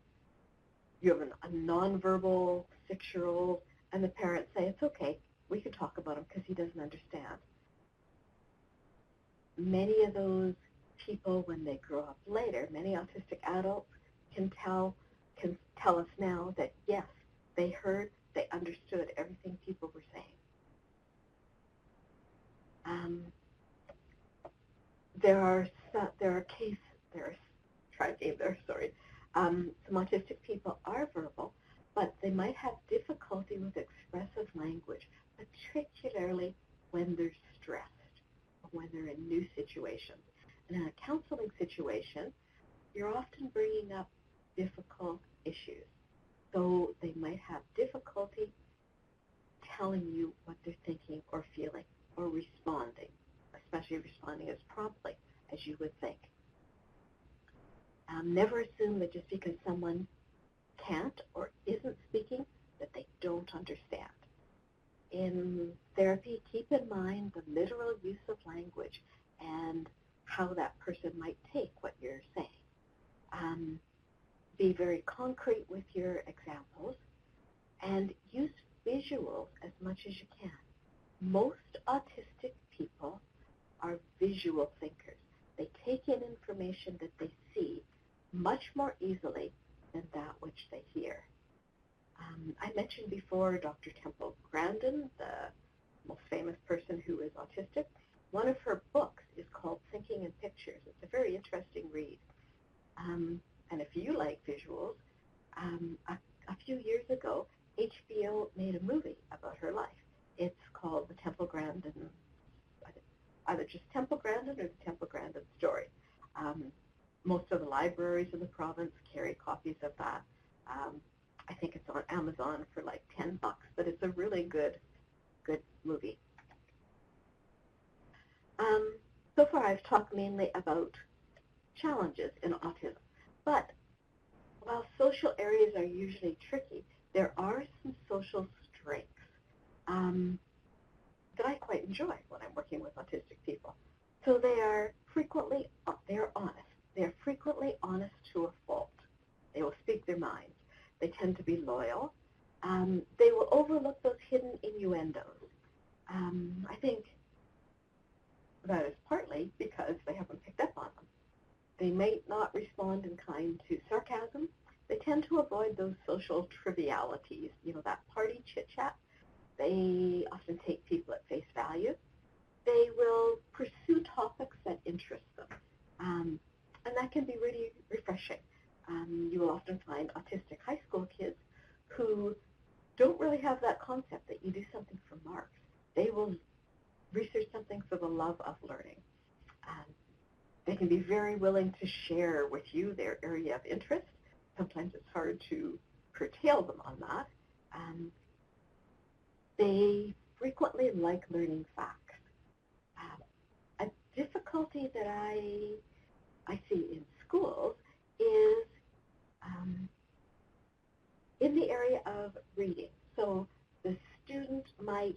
you have a nonverbal 6-year-old, and the parents say, it's okay, we can talk about him because he doesn't understand. Many of those people, when they grow up later, many autistic adults can tell us now that, yes, they heard, they understood everything people were saying. Some autistic people are verbal, but they might have difficulty with expressive language, particularly when they're stressed or when they're in new situations. And in a counseling situation, you're often bringing up difficult issues. So they might have difficulty telling you what they're thinking or feeling or responding, especially responding as promptly as you would think. Never assume that just because someone can't or isn't speaking that they don't understand. In therapy, keep in mind the literal use of language and how that person might take what you're saying. Be very concrete with your examples and use visuals as much as you can. Most autistic people are visual thinkers. They take in information that they see much more easily than that which they hear. I mentioned before Dr. Temple Grandin, the most famous person who is autistic. One of her books is called Thinking in Pictures. It's a very interesting read. And if you like visuals, a few years ago, HBO made a movie about her life. It's called The Temple Grandin, either just Temple Grandin or The Temple Grandin Story. Most of the libraries in the province carry copies of that. I think it's on Amazon for like $10, but it's a really good movie. So far I've talked mainly about challenges in autism, but while social areas are usually tricky, there are some social strengths that I quite enjoy when I'm working with autistic people. So they're honest. They're frequently honest to a fault. They will speak their minds. They tend to be loyal. They will overlook those hidden innuendos. I think that is partly because they haven't picked up on them. They may not respond in kind to sarcasm. They tend to avoid those social trivialities, that party chit-chat. They often take people at face value. They will pursue topics that interest them. And that can be really refreshing. You will often find autistic high school kids who don't really have that concept that you do something for marks. They will research something for the love of learning. They can be very willing to share with you their area of interest. Sometimes it's hard to curtail them on that. They frequently like learning facts. A difficulty that I see in schools is in the area of reading. So the student might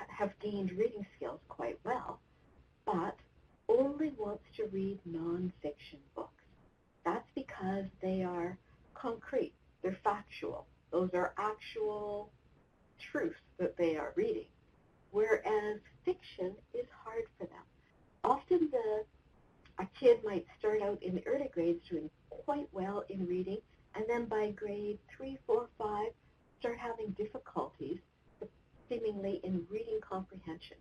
have gained reading skills quite well, but only wants to read nonfiction books. That's because they are concrete, they're factual. Those are actual truths that they are reading, whereas fiction is hard for them. Often a kid might start out in the early grades doing quite well in reading, and then by grade 3, 4, 5, start having difficulties seemingly in reading comprehension.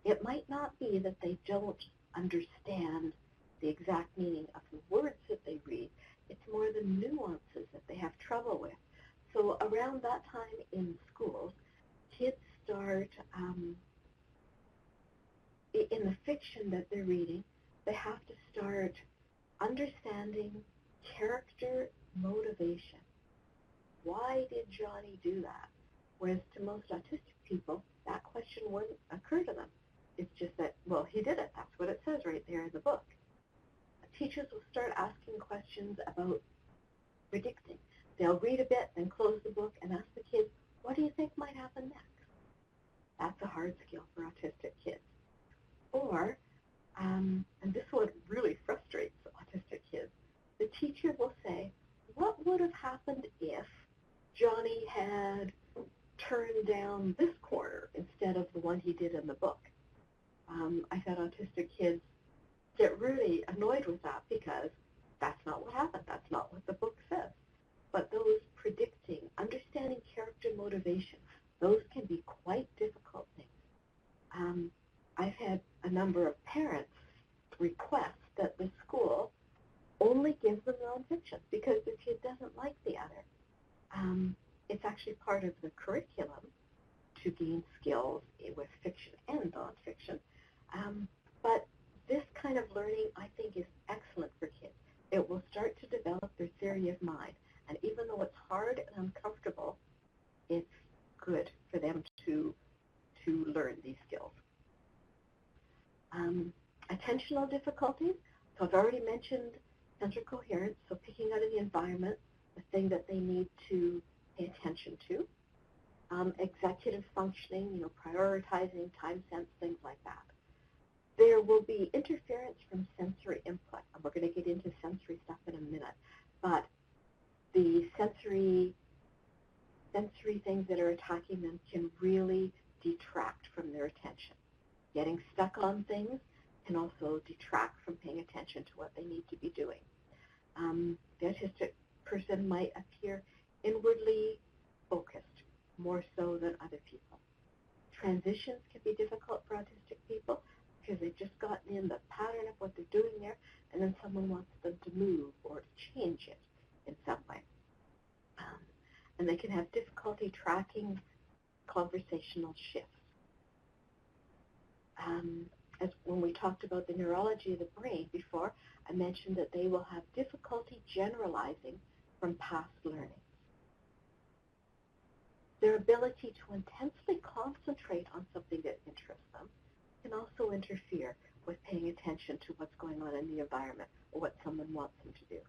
It might not be that they don't understand the exact meaning of the words that they read. It's more the nuances that they have trouble with. So around that time in schools, kids start in the fiction that they're reading, they have to start understanding character motivation. Why did Johnny do that? Whereas to most autistic people, that question wouldn't occur to them. It's just that, well, he did it. That's what it says right there in the book. Teachers will start asking questions about predicting. They'll read a bit, then close the book and ask the kids, what do you think might happen next? That's a hard skill for autistic kids. Or, and this one really frustrates autistic kids, the teacher will say, what would have happened if Johnny had turned down this corner instead of the one he did in the book? I've had autistic kids get really annoyed with that because that's not what happened. That's not what the book says. But those predicting, understanding character motivation, those can be quite difficult things. I've had a number of parents request that the school only gives them nonfiction because the kid doesn't like the other. It's actually part of the curriculum to gain skills with fiction and nonfiction. But this kind of learning, I think, is excellent for kids. It will start to develop their theory of mind. And even though it's hard and uncomfortable, it's good for them to learn these skills. Attentional difficulties. So I've already mentioned central coherence, so picking out of the environment, the thing that they need to pay attention to. Executive functioning, prioritizing, time sense, things like that. There will be interference from sensory input, and we're going to get into sensory stuff in a minute. But the sensory things that are attacking them can really detract from their attention. Getting stuck on things can also detract from paying attention to what they need to be doing. The autistic person might appear inwardly focused, more so than other people. Transitions can be difficult for autistic people because they've just gotten in the pattern of what they're doing there, and then someone wants them to move or to change it in some way. And they can have difficulty tracking conversational shifts. As when we talked about the neurology of the brain before, I mentioned that they will have difficulty generalizing from past learning. Their ability to intensely concentrate on something that interests them can also interfere with paying attention to what's going on in the environment or what someone wants them to do.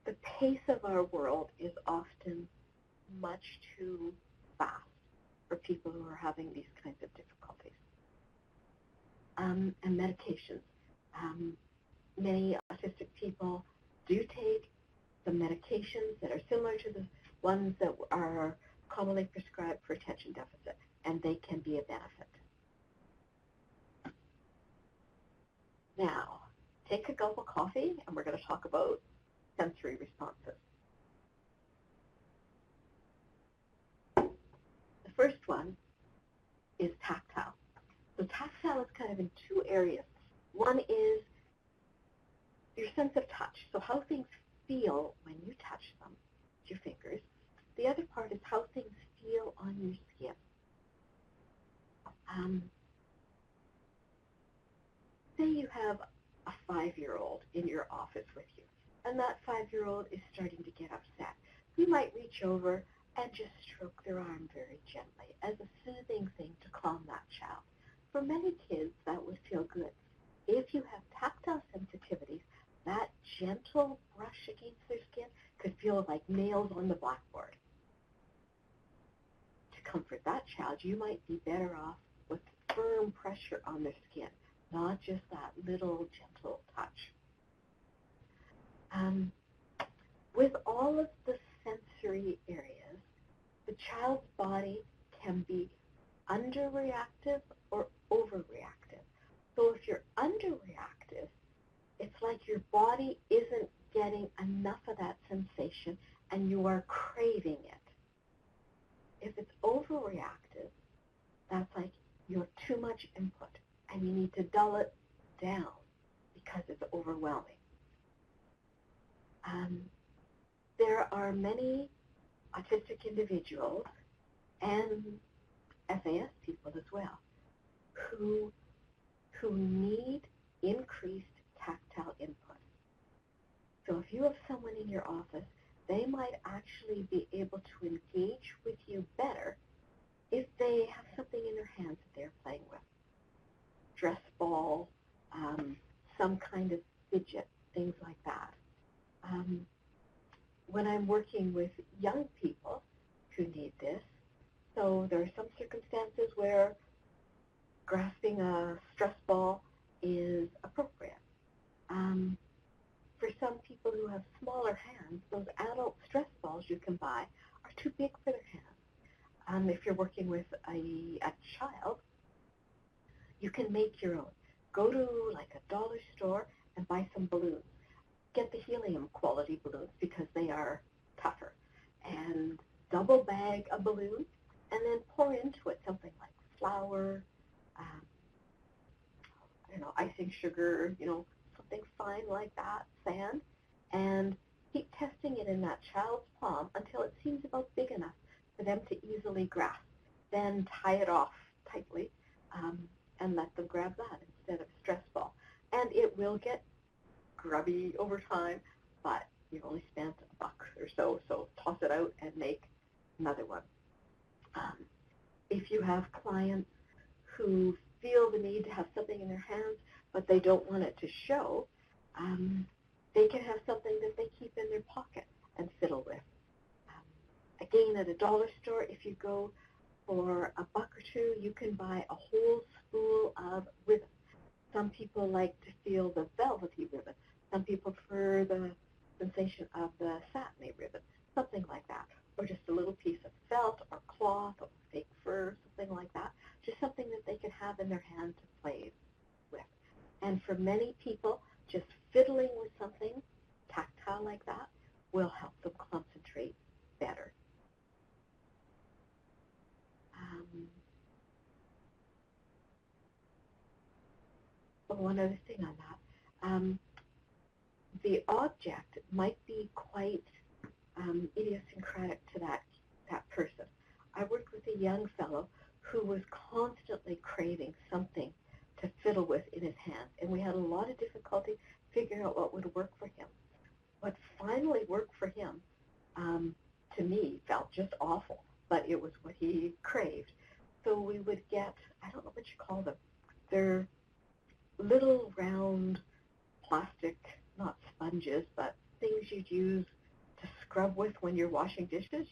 The pace of our world is often much too fast for people who are having these kinds of difficulties. And medications. Many autistic people do take some medications that are similar to the ones that are commonly prescribed for attention deficit, and they can be a benefit. Now, take a gulp of coffee, and we're going to talk about sensory responses. The first one is tactile. So tactile is kind of in two areas. One is your sense of touch, so how things feel when you touch them with your fingers. The other part is how things feel on your skin. Say you have a 5-year-old in your office with you, and that 5-year-old is starting to get upset. You might reach over and just stroke their arm very gently as a soothing thing to calm that child. For many kids, that would feel good. If you have tactile sensitivities, that gentle brush against their skin could feel like nails on the blackboard. To comfort that child, you might be better off with firm pressure on their skin, not just that little gentle touch. With all of the sensory areas, the child's body can be underreactive or overreactive. So if you're underreactive, it's like your body isn't getting enough of that sensation and you are craving it. If it's overreactive, that's like you have too much input and you need to dull it down because it's overwhelming. There are many autistic individuals and SAS people as well who who need increased tactile input. So if you have someone in your office, they might actually be able to engage with you better if they have something in their hands that they're playing with. Dress ball, some kind of fidget, things like that. When I'm working with young people who need this, so there are some circumstances where grasping a stress ball is appropriate. For some people who have smaller hands, those adult stress balls you can buy are too big for their hands. If you're working with a child, you can make your own. Go to like a dollar store and buy some balloons. Get the helium quality balloons because they are tougher. And double bag a balloon and then pour into it something like flour, icing sugar, something fine like that, sand, and keep testing it in that child's palm until it seems about big enough for them to easily grasp. Then tie it off tightly and let them grab that instead of a stress ball. And it will get grubby over time, but you've only spent $1 or so, so toss it out and make another one. If you have clients who feel the need to have something in their hands, but they don't want it to show, they can have something that they keep in their pocket and fiddle with. Again, at a dollar store, if you go for $1 or $2, you can buy a whole spool of ribbon. Some people like to feel the velvety ribbon. Some people prefer the sensation of the satiny ribbon, something like that. Or just a little piece of felt or cloth or fake fur, something like that. Just something that they can have in their hand to play with. And for many people, just fiddling with something tactile like that will help them concentrate better. But one other thing on that, the object might be quite idiosyncratic to that person. I worked with a young fellow who was constantly craving something to fiddle with in his hands, and we had a lot of difficulty figuring out what would work for him. What finally worked for him, to me, felt just awful, but it was what he craved. So we would get, I don't know what you call them, they're little round plastic, not sponges, but things you'd use to scrub with when you're washing dishes,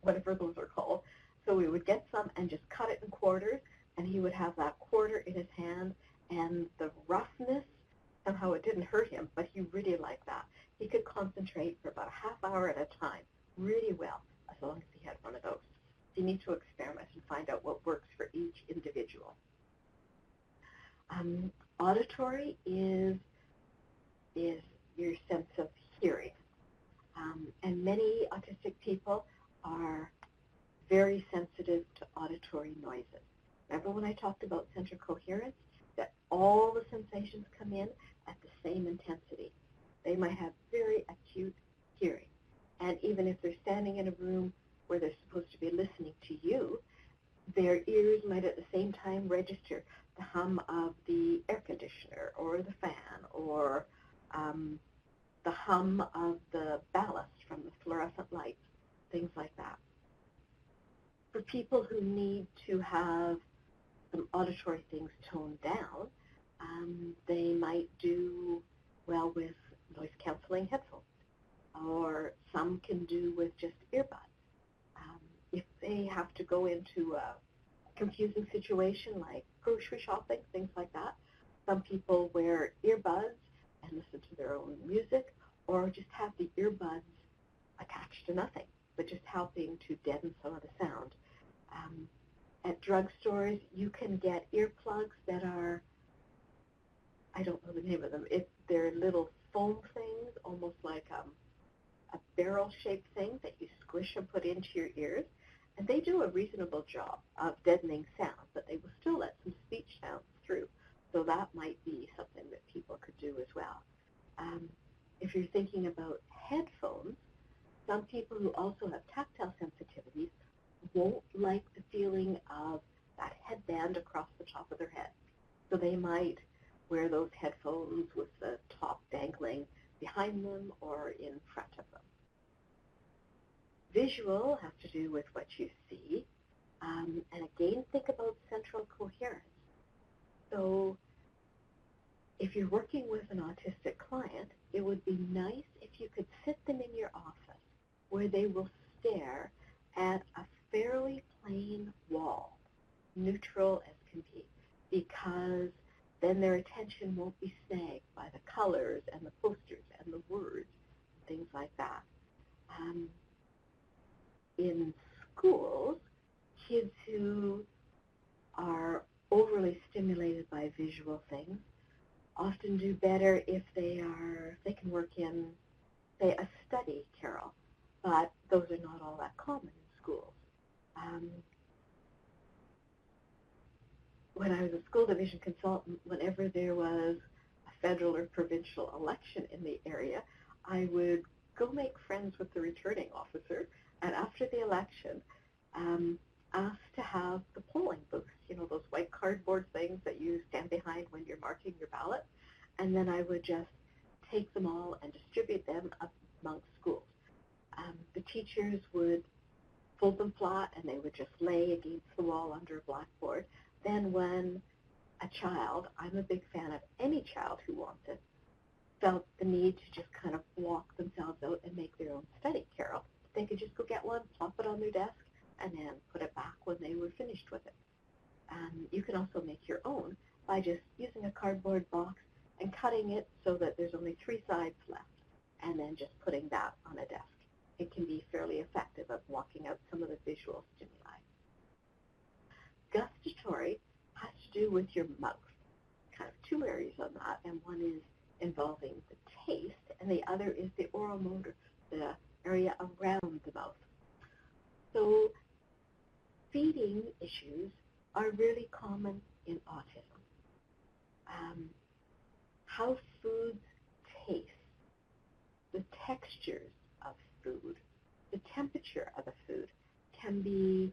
whatever those are called. So we would get some and just cut it in quarters, and he would have that quarter in his hand, and the roughness, somehow it didn't hurt him, but he really liked that. He could concentrate for about a half hour at a time really well, as long as he had one of those. You need to experiment and find out what works for each individual. Auditory is your sense of hearing. And many autistic people are very sensitive to auditory noises. Remember when I talked about central coherence, that all the sensations come in at the same intensity. They might have very acute hearing. And even if they're standing in a room where they're supposed to be listening to you, their ears might at the same time register the hum of the air conditioner or the fan or the hum of the ballast from the fluorescent lights, things like that. For people who need to have some auditory things toned down, they might do well with noise-canceling headphones, or some can do with just earbuds. If they have to go into a confusing situation like grocery shopping, things like that, some people wear earbuds and listen to their own music, or just have the earbuds attached to nothing, but just helping to deaden some of the sound. At drugstores, you can get earplugs that are, I don't know the name of them, they're little foam things, almost like a barrel-shaped thing that you squish and put into your ears, and they do a reasonable job of deadening sound, but they will still let some speech sounds through, so that might be something that people could do as well. If you're thinking about headphones, some people who also have tactile sensitivities won't like the feeling of that headband across the top of their head. So they might wear those headphones with the top dangling behind them or in front of them. Visual has to do with what you see. And again, think about central coherence. So if you're working with an autistic client, it would be nice if you could sit them in your office where they will stare at a fairly plain wall, neutral as can be, because then their attention won't be snagged by the colors and the posters and the words, things like that. In schools, kids who are overly stimulated by visual things often do better if they can work in, say, a study carrel, but those are not all that common in schools. When I was a school division consultant, whenever there was a federal or provincial election in the area, I would go make friends with the returning officer, and after the election, ask to have the polling booth, those white cardboard things that you stand behind when you're marking your ballot, and then I would just take them all and distribute them amongst schools. The teachers would fold them flat, and they would just lay against the wall under a blackboard. Then when a child, I'm a big fan of any child who wants it, felt the need to just kind of walk themselves out and make their own study carrel, they could just go get one, plop it on their desk, and then put it back when they were finished with it. You can also make your own by just using a cardboard box and cutting it so that there's only 3 sides left, and then just putting that on a desk. It can be fairly effective at blocking out some of the visual stimuli. Gustatory has to do with your mouth, kind of 2 areas on that, and one is involving the taste, and the other is the oral motor, the area around the mouth. So feeding issues are really common in autism. How foods taste, the textures of food, the temperature of the food can be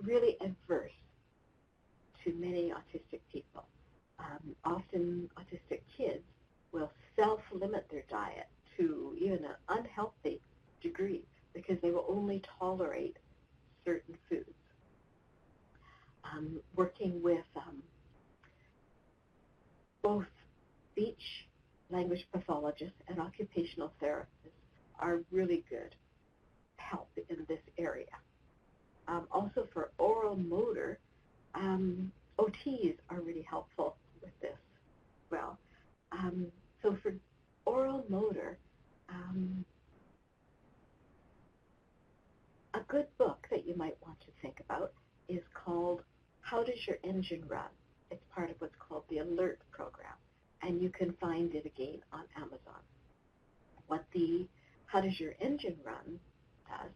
really adverse to many autistic people. Often autistic kids will self-limit their diet to even an unhealthy degree because they will only tolerate certain foods. Working with both speech language pathologists and occupational therapists are really good help in this area. Also for oral motor, OTs are really helpful with this as well. So for oral motor, a good book that you might want to think about is called How Does Your Engine Run? It's part of what's called the ALERT program, and you can find it again on Amazon. What the How Does Your Engine Run does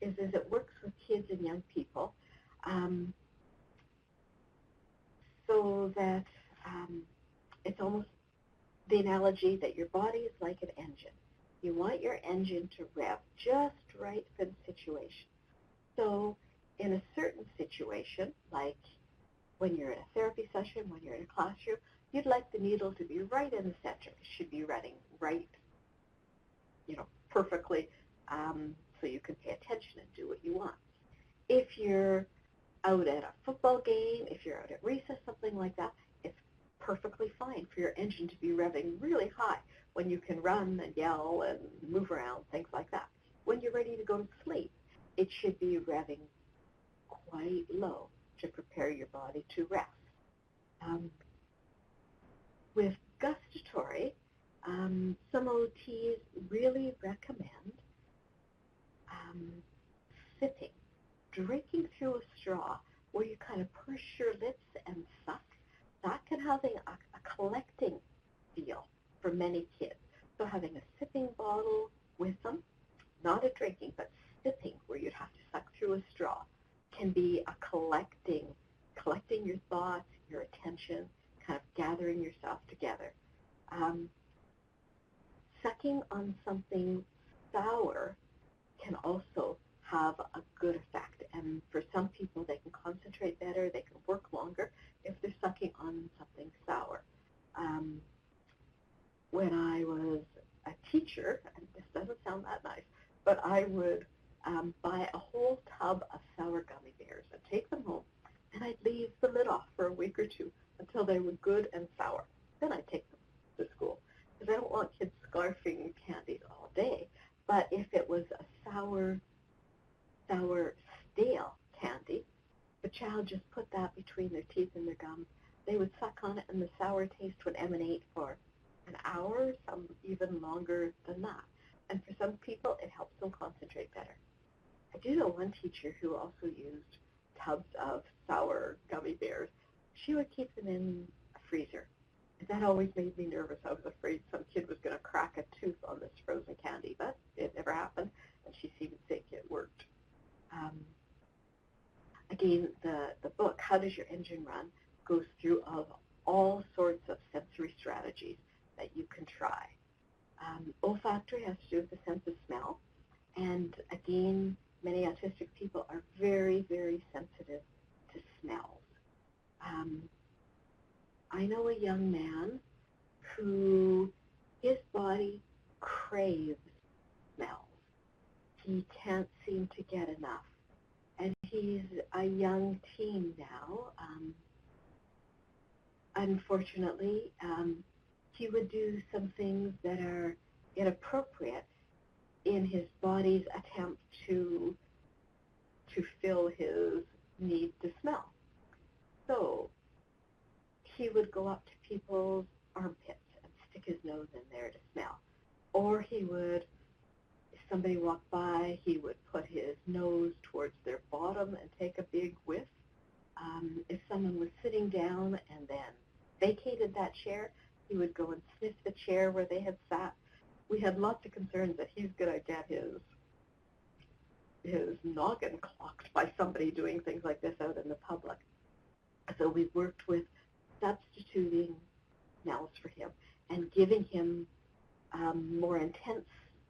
is it works with kids and young people so that it's almost the analogy that your body is like an engine. You want your engine to rev just right for the situation. So in a certain situation, like when you're in a therapy session, when you're in a classroom, you'd like the needle to be right in the center. It should be running right, perfectly, so you can pay attention and do what you want. If you're out at a football game, if you're out at recess, something like that, it's perfectly fine for your engine to be revving really high when you can run and yell and move around, things like that. When you're ready to go to sleep, it should be revving quite low to prepare your body to rest. With gustatory, some OTs really recommend sipping, drinking through a straw where you kind of push your lips and suck. That can have a collecting feel for many kids. So having a sipping bottle with them, not a drinking, but sipping where you'd have to suck through a straw, can be a collecting your thoughts, your attention, kind of gathering yourself together. Sucking on something sour can also have a good effect, and for some people they can concentrate better, they can work longer if week or two until they were good and sour. Then I take them to school because I don't want kids scarfing candies all day. But if it was a sour, stale candy, the child just put that between their teeth and their gums. They would suck on it, and the sour taste would emanate for an hour, some even longer than that. And for some people, it helps them concentrate better. I do know one teacher who also used tubs of sour gummy bears. She would keep them in a freezer. And that always made me nervous. I was afraid some kid was going to crack a tooth on this frozen candy, but it never happened, and she seemed to think it worked. Again, the book, How Does Your Engine Run, goes through of all sorts of sensory strategies that you can try. Olfactory has to do with the sense of smell, and again, many autistic people are very, very sensitive to smells. I know a young man who his body craves smells. He can't seem to get enough. And he's a young teen now. Unfortunately, he would do some things that are inappropriate in his body's attempt to fill his need to smell. So he would go up to people's armpits and stick his nose in there to smell. Or he would, if somebody walked by, he would put his nose towards their bottom and take a big whiff. If someone was sitting down and then vacated that chair, he would go and sniff the chair where they had sat. We had lots of concerns that he's going to get his noggin clocked by somebody doing things like this out in the public. So we worked with substituting smells for him and giving him more intense,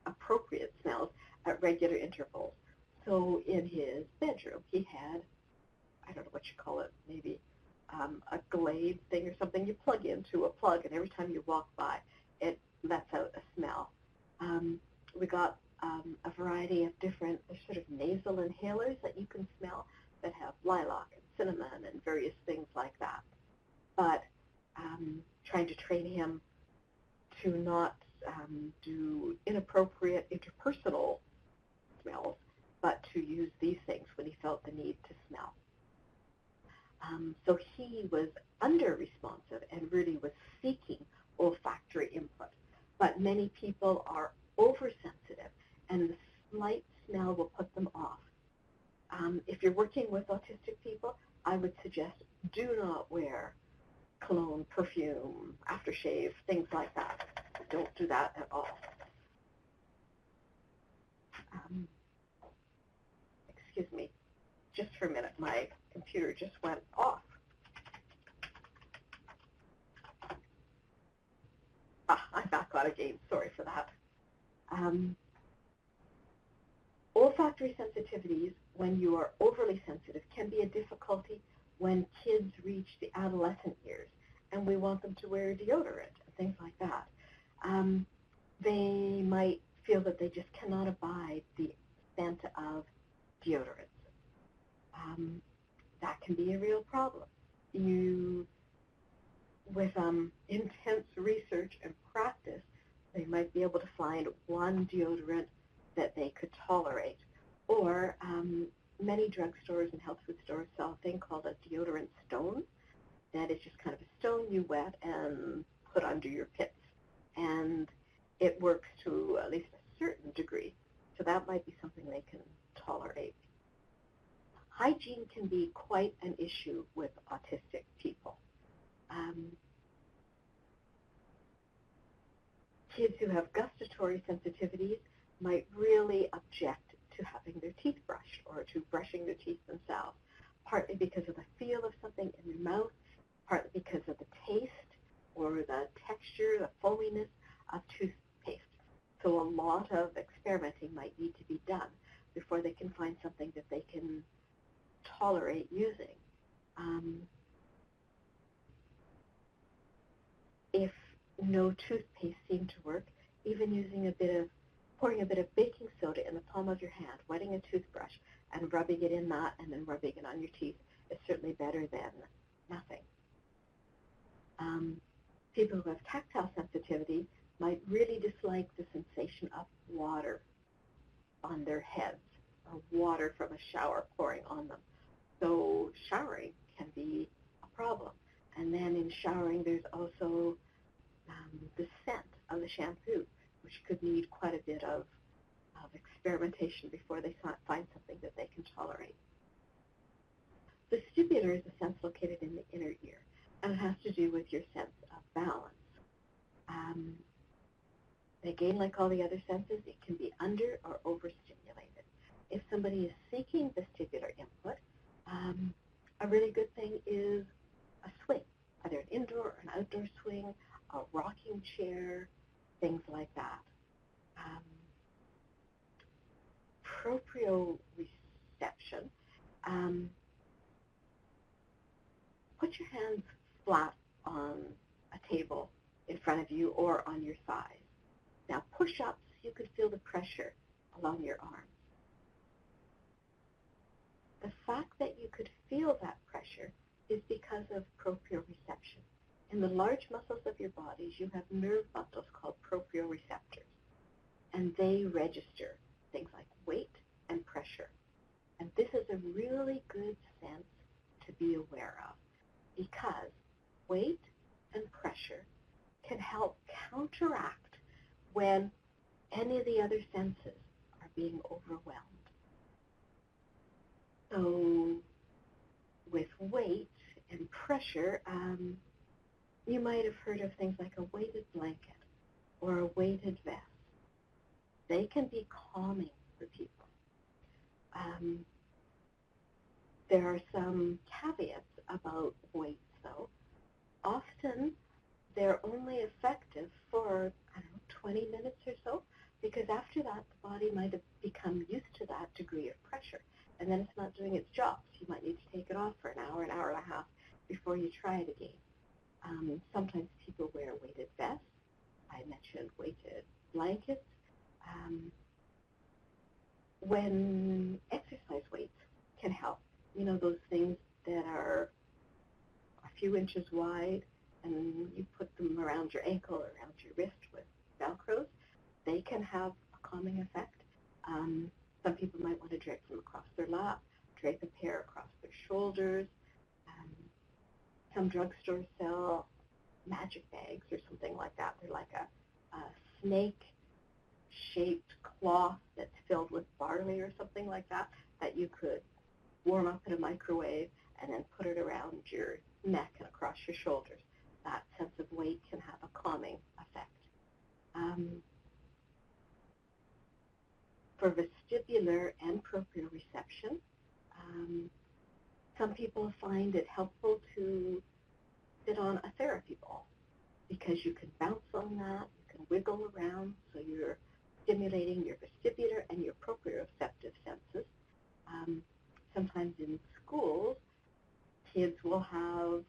appropriate smells at regular intervals. So in his bedroom, he had, I don't know what you call it, maybe a Glade thing or something you plug into a plug, and every time you walk by, it lets out a smell. We got a variety of different sort of nasal inhalers that you can smell that have lilac and cinnamon and various things like that. But trying to train him to not do inappropriate interpersonal smells, but to use these things when he felt the need to smell. So he was under-responsive and really was seeking olfactory input. But many people are oversensitive, and the slight smell will put them off. If you're working with autistic people, I would suggest do not wear cologne, perfume, aftershave, things like that. Don't do that at all. Excuse me, just for a minute, my computer just went off. I'm back on again, sorry for that. Olfactory sensitivities, when you are overly sensitive, can be a difficulty when kids reach the adolescent years and we want them to wear deodorant and things like that. They might feel that they just cannot abide the scent of deodorants. That can be a real problem. With intense research and practice, they might be able to find one deodorant that they could tolerate. Or many drugstores and health food stores sell a thing called a deodorant stone. That is just kind of a stone you wet and put under your pits. And it works to at least a certain degree. So that might be something they can tolerate. Hygiene can be quite an issue with autistic people. Kids who have gustatory sensitivities might really object to having their teeth brushed or to brushing their teeth themselves, partly because of the feel of something in their mouth, partly because of the taste or the texture, the foaminess of toothpaste. So a lot of experimenting might need to be done before they can find something that they can tolerate using. If no toothpaste seemed to work, even pouring a bit of baking soda in the palm of your hand, wetting a toothbrush, and rubbing it in that and then rubbing it on your teeth is certainly better than nothing. People who have tactile sensitivity might really dislike the sensation of water on their heads or water from a shower pouring on them. So showering can be a problem. And then in showering, there's also the scent of the shampoo, which could need quite a bit of experimentation before they find something that they can tolerate. Vestibular is a sense located in the inner ear, and it has to do with your sense of balance. Again, like all the other senses, it can be under or overstimulated. If somebody is seeking vestibular input, a really good thing is a swing, either an indoor or an outdoor swing, a rocking chair, things like that. Proprioception. Put your hands flat on a table in front of you or on your thighs. Now push up so you can feel the pressure along your arms. The fact that you could feel that pressure is because of proprioception. In the large muscles of your bodies, you have nerve bundles called proprioreceptors, and they register things like weight and pressure. And this is a really good sense to be aware of, because weight and pressure can help counteract when any of the other senses are being overwhelmed. So with weight and pressure, you might have heard of things like a weighted blanket or a weighted vest. They can be calming for people. There are some caveats about weights, though. Often, they're only effective for, 20 minutes or so, because after that, the body might have become used to that degree of pressure, and then it's not doing its job. So you might need to take it off for an hour and a half before you try it again. Sometimes people wear weighted vests. I mentioned weighted blankets. When exercise weights can help, those things that are a few inches wide, and you put them around your ankle or around your wrist with Velcros, they can have a calming effect. Some people might want to drape them across their lap, drape a pair across their shoulders. Some drugstores sell magic bags or something like that. They're like a snake-shaped cloth that's filled with barley or something like that you could warm up in a microwave and then put it around your neck and across your shoulders. That sense of weight can have a calming effect. For vestibular and proprioception, some people find it helpful to sit on a therapy ball because you can bounce on that, you can wiggle around, so you're stimulating your vestibular and your proprioceptive senses. Sometimes in schools, kids will have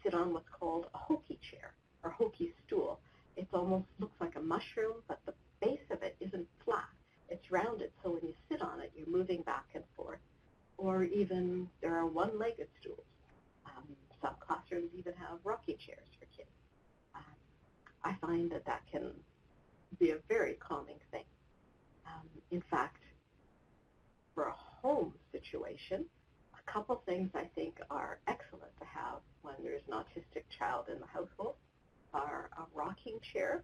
sit on what's called a hokey chair or hokey stool. It almost looks like a mushroom, but the base of it isn't flat. It's rounded, so when you sit on it, you're moving back and forth. Or even there are one-legged stools. Some classrooms even have rocking chairs for kids. I find that can be a very calming thing. In fact, for a home situation, a couple things I think are excellent to have when there's an autistic child in the household are a rocking chair,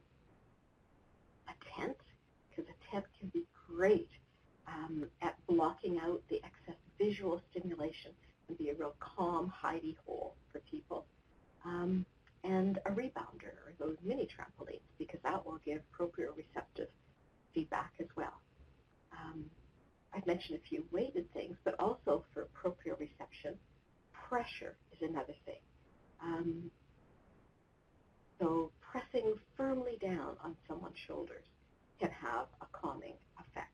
a tent, because a tent can be great at blocking out the excess visual stimulation and be a real calm hidey hole for people, and a rebounder or those mini trampolines, because that will give proprioceptive feedback as well. I've mentioned a few weighted things, but also for proprioception, pressure is another thing. So pressing firmly down on someone's shoulders can have a calming effect.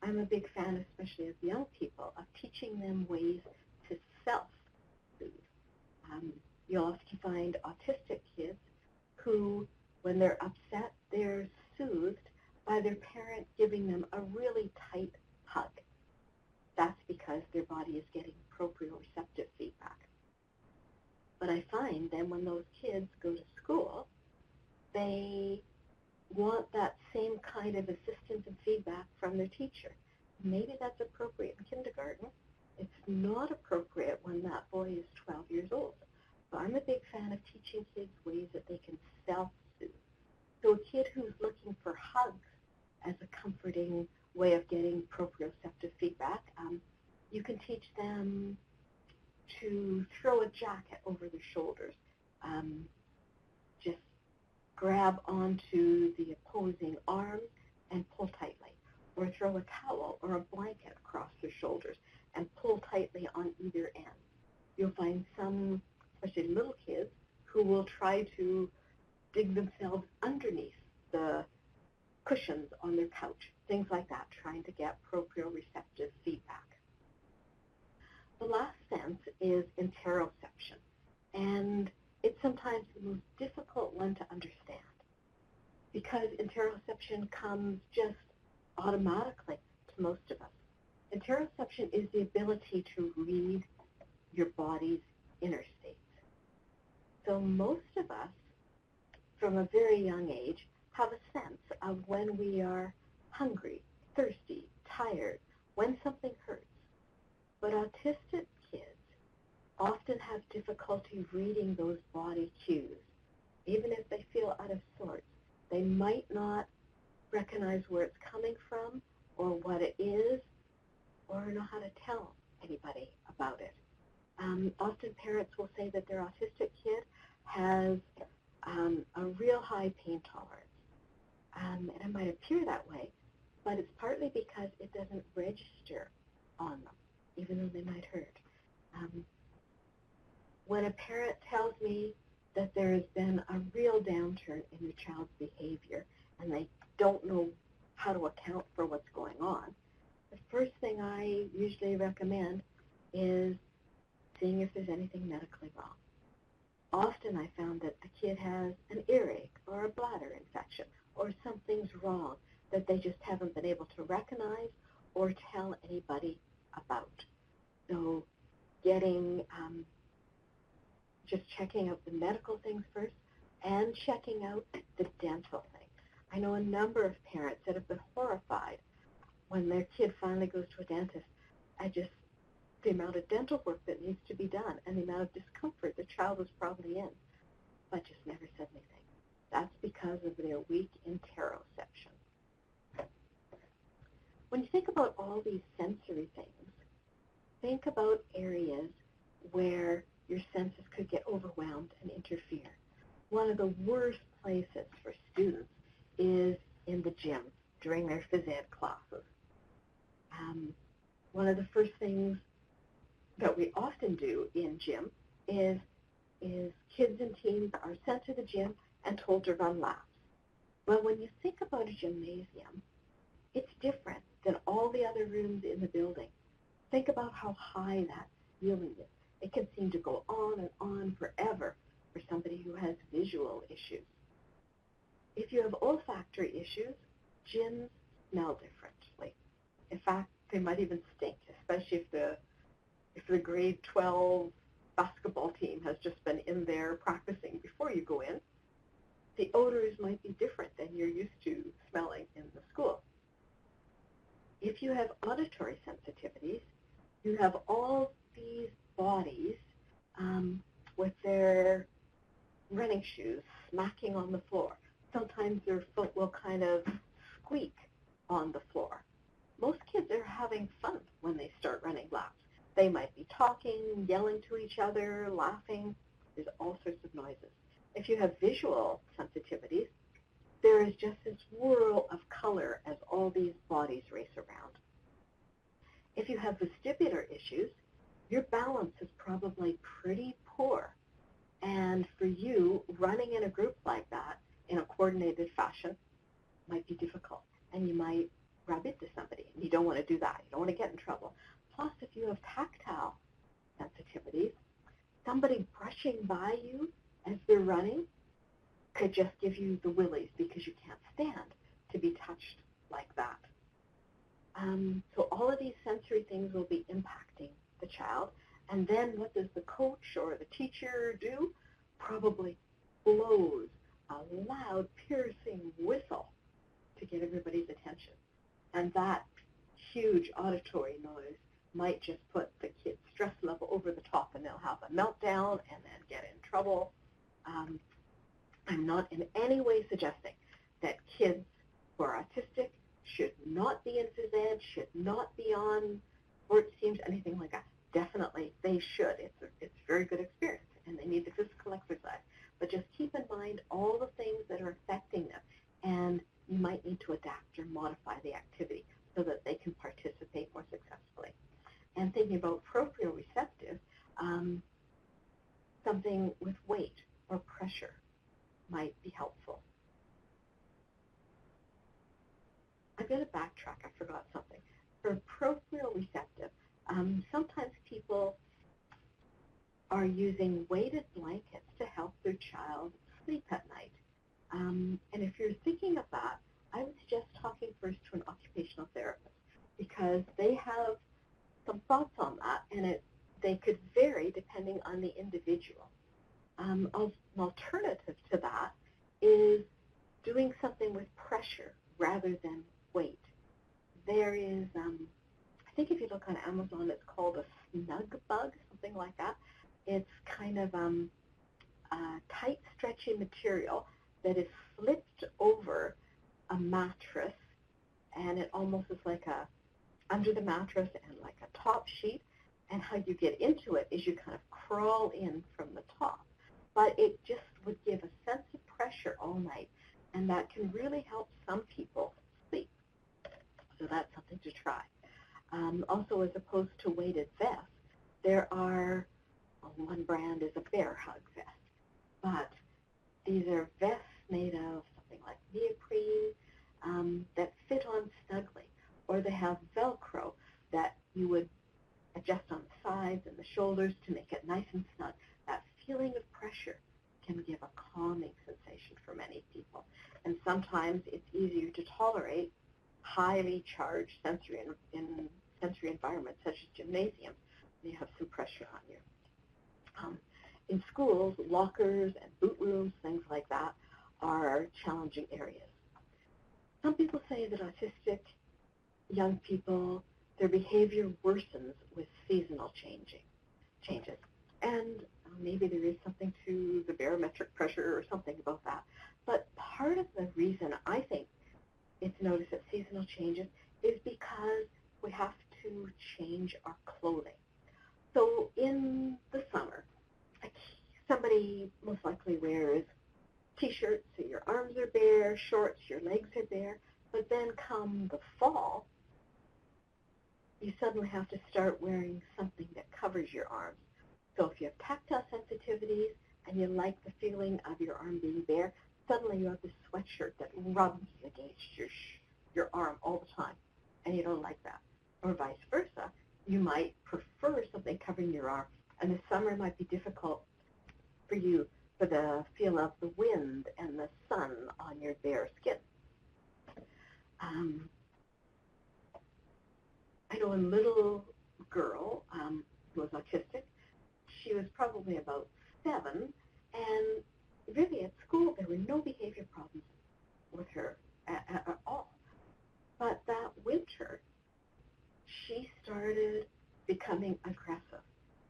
I'm a big fan, especially of young people, of teaching them ways to self-soothe. You'll often find autistic kids who, when they're upset, they're soothed by their parent giving them a really tight hug. That's because their body is getting proprioceptive feedback. But I find then when those kids go to school, they want that same kind of assistance and feedback from their teacher. Maybe that's appropriate in kindergarten. It's not appropriate when that boy is 12 years old. So I'm a big fan of teaching kids ways that they can self-soothe. So a kid who's looking for hugs as a comforting way of getting proprioceptive feedback, you can teach them to throw a jacket over their shoulders. Just grab onto the opposing arms and pull tightly, or throw a towel or a blanket across their shoulders and pull tightly on either end. You'll find some, especially little kids, who will try to dig themselves underneath the cushions on their couch, things like that, trying to get proprioceptive feedback. The last sense is interoception, and it's sometimes the most difficult one to understand because interoception comes just automatically to most of us. Interoception is the ability to read your body's inner states. So most of us, from a very young age, have a sense of when we are hungry, thirsty, tired, when something hurts. But autistic kids often have difficulty reading those body cues. Even if they feel out of sorts, they might not recognize where it's coming from or what it is or know how to tell anybody about it. Often parents will say that their autistic kid has a real high pain tolerance. And it might appear that way, but it's partly because it doesn't register on them, even though they might hurt. When a parent tells me that there has been a real downturn in their child's behavior and they don't know how to account for what's going on, the first thing I usually recommend is seeing if there's anything medically wrong. Often I found that the kid has an earache or a bladder infection or something's wrong that they just haven't been able to recognize or tell anybody about. So just checking out the medical things first and checking out the dental things. I know a number of parents that have been horrified when their kid finally goes to a dentist at just the amount of dental work that needs to be done and the amount of discomfort the child was probably in, but just never said anything. That's because of their weak interoception. When you think about all these sensory things, think about areas where your senses could get overwhelmed and interfere. One of the worst places for students is in the gym during their phys ed classes. One of the first things that we often do in gym is kids and teens are sent to the gym and told to run laps. Well, when you think about a gymnasium, it's different than all the other rooms in the building. Think about how high that ceiling is. It can seem to go on and on forever for somebody who has visual issues. If you have olfactory issues, gyms smell differently. In fact, they might even stink, especially if the grade 12 basketball team has just been in there practicing before you go in. The odors might be different than you're used to smelling in the school. If you have auditory sensitivities, you have all these bodies with their running shoes smacking on the floor. Sometimes their foot will kind of squeak on the floor. Most kids are having fun when they start running laps. They might be talking, yelling to each other, laughing. There's all sorts of noises. If you have visual sensitivities, there is just this whirl of color as all these bodies race around. If you have vestibular issues, your balance is probably pretty poor. And for you, running in a group like that in a coordinated fashion might be difficult. And you might rub into somebody. And you don't want to do that. You don't want to get in trouble. Plus, if you have tactile sensitivities, somebody brushing by you as they're running could just give you the willies because you can't stand to be touched like that. So all of these sensory things will be impacting the child, And then what does the coach or the teacher do? Probably blows a loud, piercing whistle to get everybody's attention. And that huge auditory noise might just put the kid's stress level over the top, and they'll have a meltdown and then get in trouble. I'm not in any way suggesting that kids who are autistic should not be in phys ed, should not be on sports teams, anything like that. Definitely, they should. It's a very good experience, and they need the physical exercise. But just keep in mind all the things that are affecting them, and you might need to adapt or modify the activity so that they can participate more successfully. And thinking about proprioceptive, something with weight or pressure might be helpful. I'm going to backtrack. I forgot something. For proprioceptive, sometimes people are using weighted blankets to help their child sleep at night. And if you're thinking of that, I would suggest talking first to an occupational therapist, because they have some thoughts on that, and they could vary depending on the individual. An alternative to that is doing something with pressure rather than weight. There is, I think if you look on Amazon, it's called a snug bug, something like that. It's kind of a tight, stretchy material that is flipped over a mattress, and it almost is like under the mattress and like a top sheet, and how you get into it is you kind of crawl in from the top. But it just would give a sense of pressure all night, and that can really help some people sleep. So that's something to try. Also, as opposed to weighted vests, there are, one brand is a bear hug vest, but these are vests made of something like neoprene that fit on snugly, or they have Velcro that you would adjust on the sides and the shoulders to make it nice and snug. That feeling of pressure can give a calming sensation for many people. And sometimes it's easier to tolerate highly charged sensory environments, such as gymnasiums, when you have some pressure on you. In schools, lockers and boot rooms, things like that, are challenging areas. Some people say that autistic young people, their behavior worsens with seasonal changes. And maybe there is something to the barometric pressure or something about that. But part of the reason I think it's noticed at seasonal changes is because we have to change our clothing. So in the summer, somebody most likely wears t-shirts, so your arms are bare, shorts, your legs are bare. But then come the fall, you suddenly have to start wearing something that covers your arms. So if you have tactile sensitivities and you like the feeling of your arm being bare, suddenly you have this sweatshirt that rubs against your arm all the time, and you don't like that. Or vice versa, you might prefer something covering your arm, and the summer might be difficult for you for the feel of the wind and the sun on your bare skin. I know a little girl who was autistic. She was probably about 7, and really at school there were no behavior problems with her at all. But that winter, she started becoming aggressive.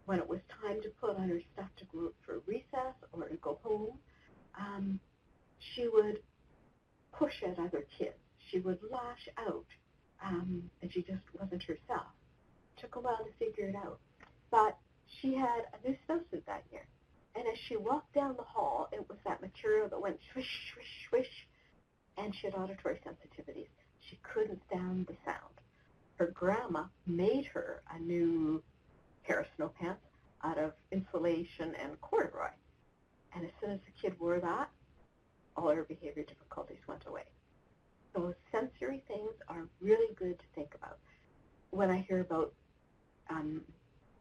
When it was time to put on her stuff to go out for recess or to go home, she would push at other kids. She would lash out, and she just wasn't herself. It took a while to figure it out. But she had a new snowsuit that year. And as she walked down the hall, it was that material that went swish, swish, swish, and she had auditory sensitivities. She couldn't stand the sound. Her grandma made her a new pair of snow pants out of insulation and corduroy. And as soon as the kid wore that, all her behavior difficulties went away. So sensory things are really good to think about. When I hear about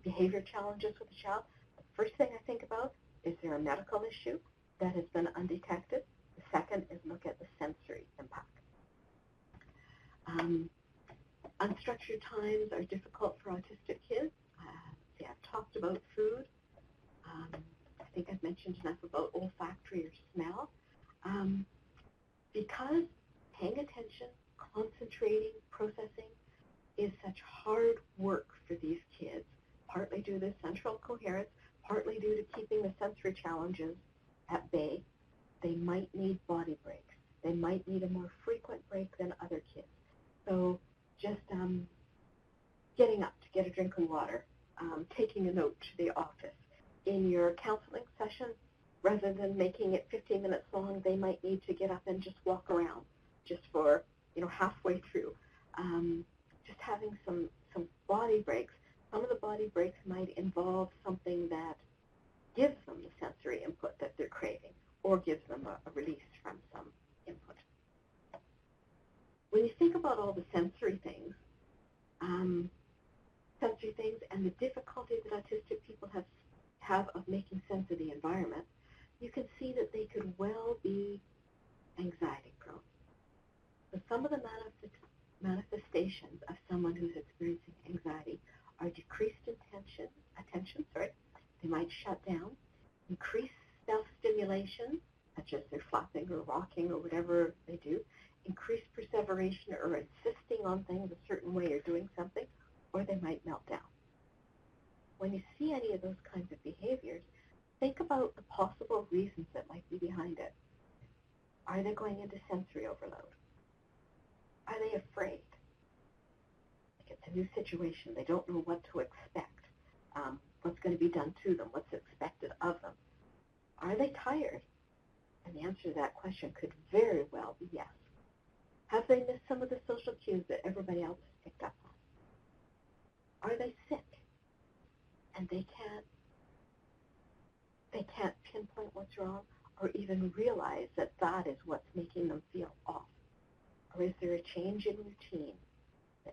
behavior challenges with a child, the first thing I think about is there a medical issue that has been undetected? The second is look at the sensory impact. Unstructured times are difficult for autistic kids. Okay, I've talked about food. I think I've mentioned enough about olfactory or smell. Because paying attention, concentrating, processing is such hard work for these kids, partly due to central coherence, partly due to keeping the sensory challenges at bay, they might need body breaks. They might need a more frequent break than other kids. So just getting up to get a drink of water, taking a note to the office. In your counseling session, rather than making it 15 minutes long, they might need to get up and just walk around just for, halfway through. Just having some body breaks. Some of the body breaks might involve something that gives them the sensory input that they're craving or gives them a release from some input. When you think about all the sensory things and the difficulty that autistic people have of making sense of the environment, you can see that they could well be anxiety prone. So some of the manifestations of someone who's experiencing anxiety are decreased attention. They might shut down, increased self-stimulation, such as they're flapping or rocking or whatever they do, increased perseveration or insisting on things a certain way or doing something, or they might melt down. When you see any of those kinds of behaviors, think about the possible reasons that might be behind it. Are they going into sensory overload? Are they afraid? Like it's a new situation. They don't know what to expect, what's going to be done to them, what's expected of them. Are they tired? And the answer to that question could very well be yes. Have they missed some of the social cues that everybody else has picked up on? Are they sick? And they can't pinpoint what's wrong or even realize that that is what's making them feel off. Or is there a change in routine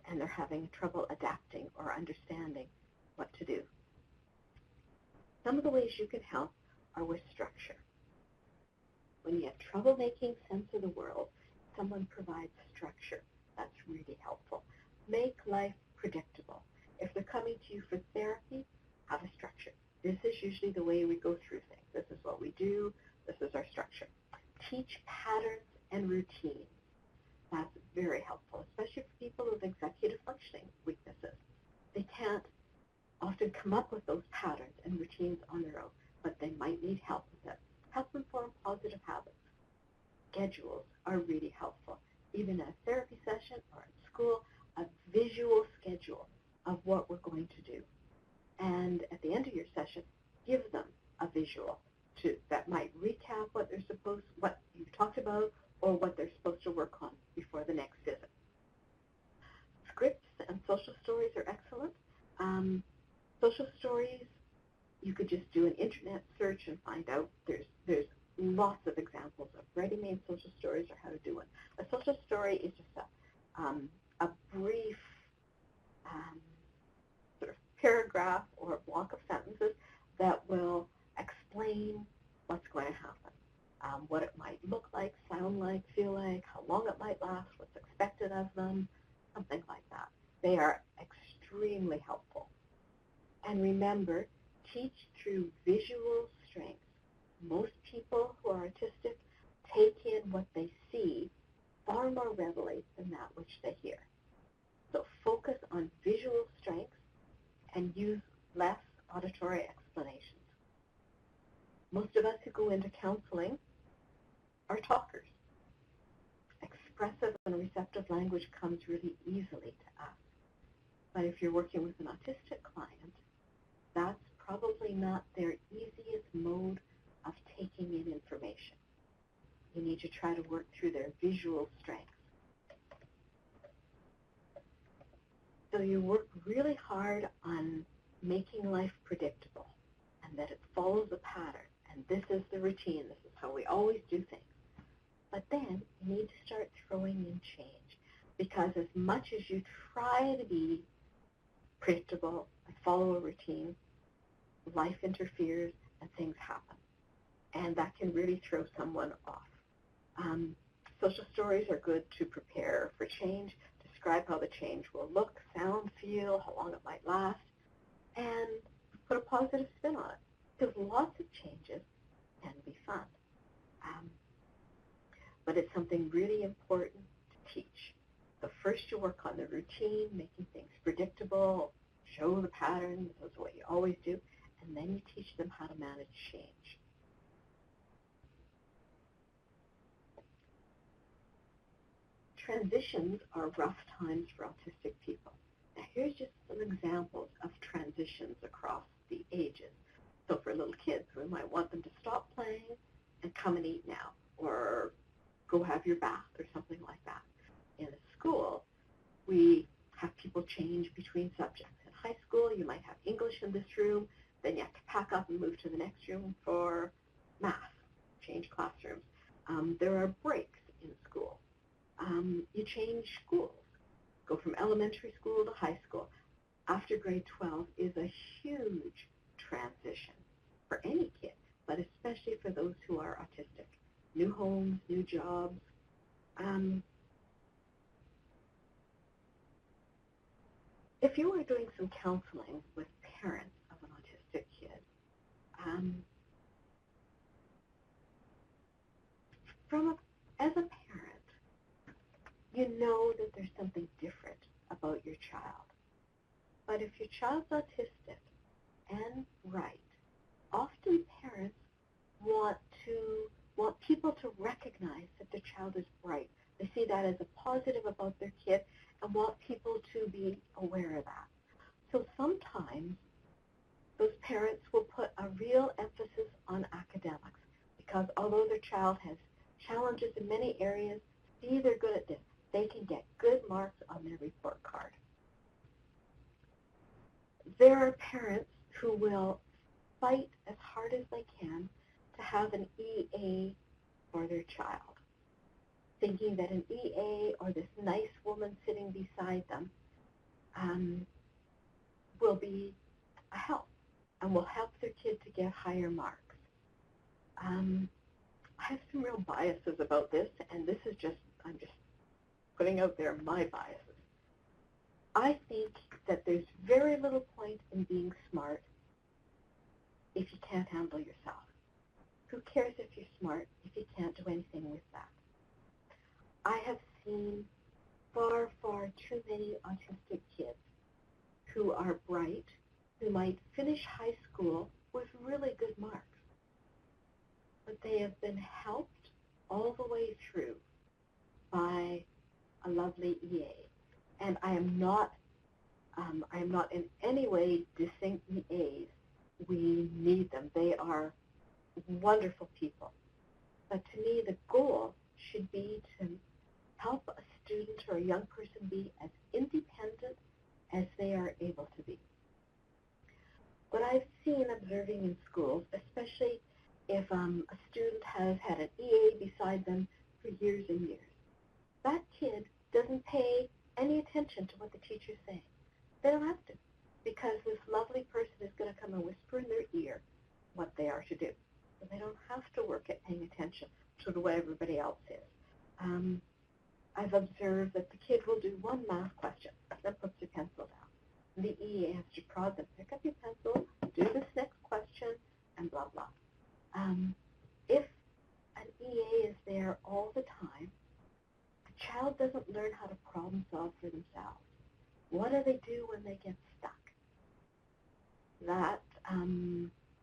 and they're having trouble adapting or understanding what to do? Some of the ways you can help are with structure. When you have trouble making sense of the world, someone provides structure. That's really helpful. Make life predictable. If they're coming to you for therapy, have a structure. This is usually the way we go through things. This is what we do. This is our structure. Teach patterns and routines. That's very helpful, especially for people with executive functioning weaknesses. They can't often come up with those patterns and routines on their own, but they might need help with it. Help them form positive habits. Schedules are really helpful. Even in a therapy session or in school, a visual schedule of what we're going to do. And at the end of your session, give them a visual that might recap what you've talked about or what they're supposed to work on before the next visit. Scripts and social stories are excellent. Social stories, you could just do an internet search and find out. There's lots of examples of ready-made social stories or how to do one. A social story is just a brief sort of paragraph or a block of sentences that will explain what's going to happen, what it might look like, sound like, feel like, how long it might last, what's expected of them, something like that. They are extremely helpful. And remember, teach through visual strengths. Most people who are autistic take in what they see far more readily than that which they hear. So focus on visual strengths and use less auditory explanations. Most of us who go into counseling are talkers. Expressive and receptive language comes really easily to us. But if you're working with an autistic client, that's probably not their easiest mode of taking in information. You need to try to work through their visual strengths. So you work really hard on making life predictable and that it follows a pattern. And this is the routine. This is how we always do things. But then you need to start throwing in change, because as much as you try to be predictable and follow a routine, life interferes and things happen. And that can really throw someone off. Social stories are good to prepare for change, describe how the change will look, sound, feel, how long it might last, and put a positive spin on it, because lots of changes can be fun. But it's something really important to teach. So first you work on the routine, making things predictable, show the patterns, that's what you always do, and then you teach them how to manage change. Transitions are rough times for autistic people. Now here's just some examples of transitions across the ages. So for little kids, we might want them to stop playing and come and eat now, or go have your bath or something like that. In a school, we have people change between subjects. In high school, you might have English in this room, then you have to pack up and move to the next room for math, change classrooms. There are breaks in school. You change schools, go from elementary school to high school. After grade 12 is a huge transition for any kid, but especially for those who are autistic. New homes, new jobs. If you are doing some counseling with parents of an autistic kid, as a parent, you know that there's something different about your child. But if your child's autistic and bright, often parents want people to recognize that their child is bright. They see that as a positive about their kid and want people to be aware of that. So sometimes those parents will put a real emphasis on academics, because although their child has challenges in many areas, see they're good at this, they can get good marks on their report card. There are parents who will fight as hard as they can to have an EA for their child, thinking that an EA or this nice woman sitting beside them will be a help and will help their kid to get higher marks. I have some real biases about this, and this is I'm just putting out there my biases. I think that there's very little point in being smart if you can't handle yourself. Who cares if you're smart if you can't do anything with that? I have seen far, far too many autistic kids who are bright, who might finish high school with really good marks, but they have been helped all the way through by a lovely EA. And I am not in any way dissing EAs. We need them. They are wonderful people. But to me, the goal should be to help a student or a young person be as independent as they are able to be. What I've seen observing in schools, especially if a student has had an EA beside them for years and years, that kid doesn't pay any attention to what the teacher's saying. They don't have to, because this lovely person is going to come and whisper in their ear what they are to do. So they don't have to work at paying attention to the way everybody else is. I've observed that the kid will do one math question, then puts their pencil down. The EA has to prod them, pick up your pencil, do this next question, and blah, blah. If an EA is there all the time, the child doesn't learn how to problem solve for themselves. What do they do when they get stuck? That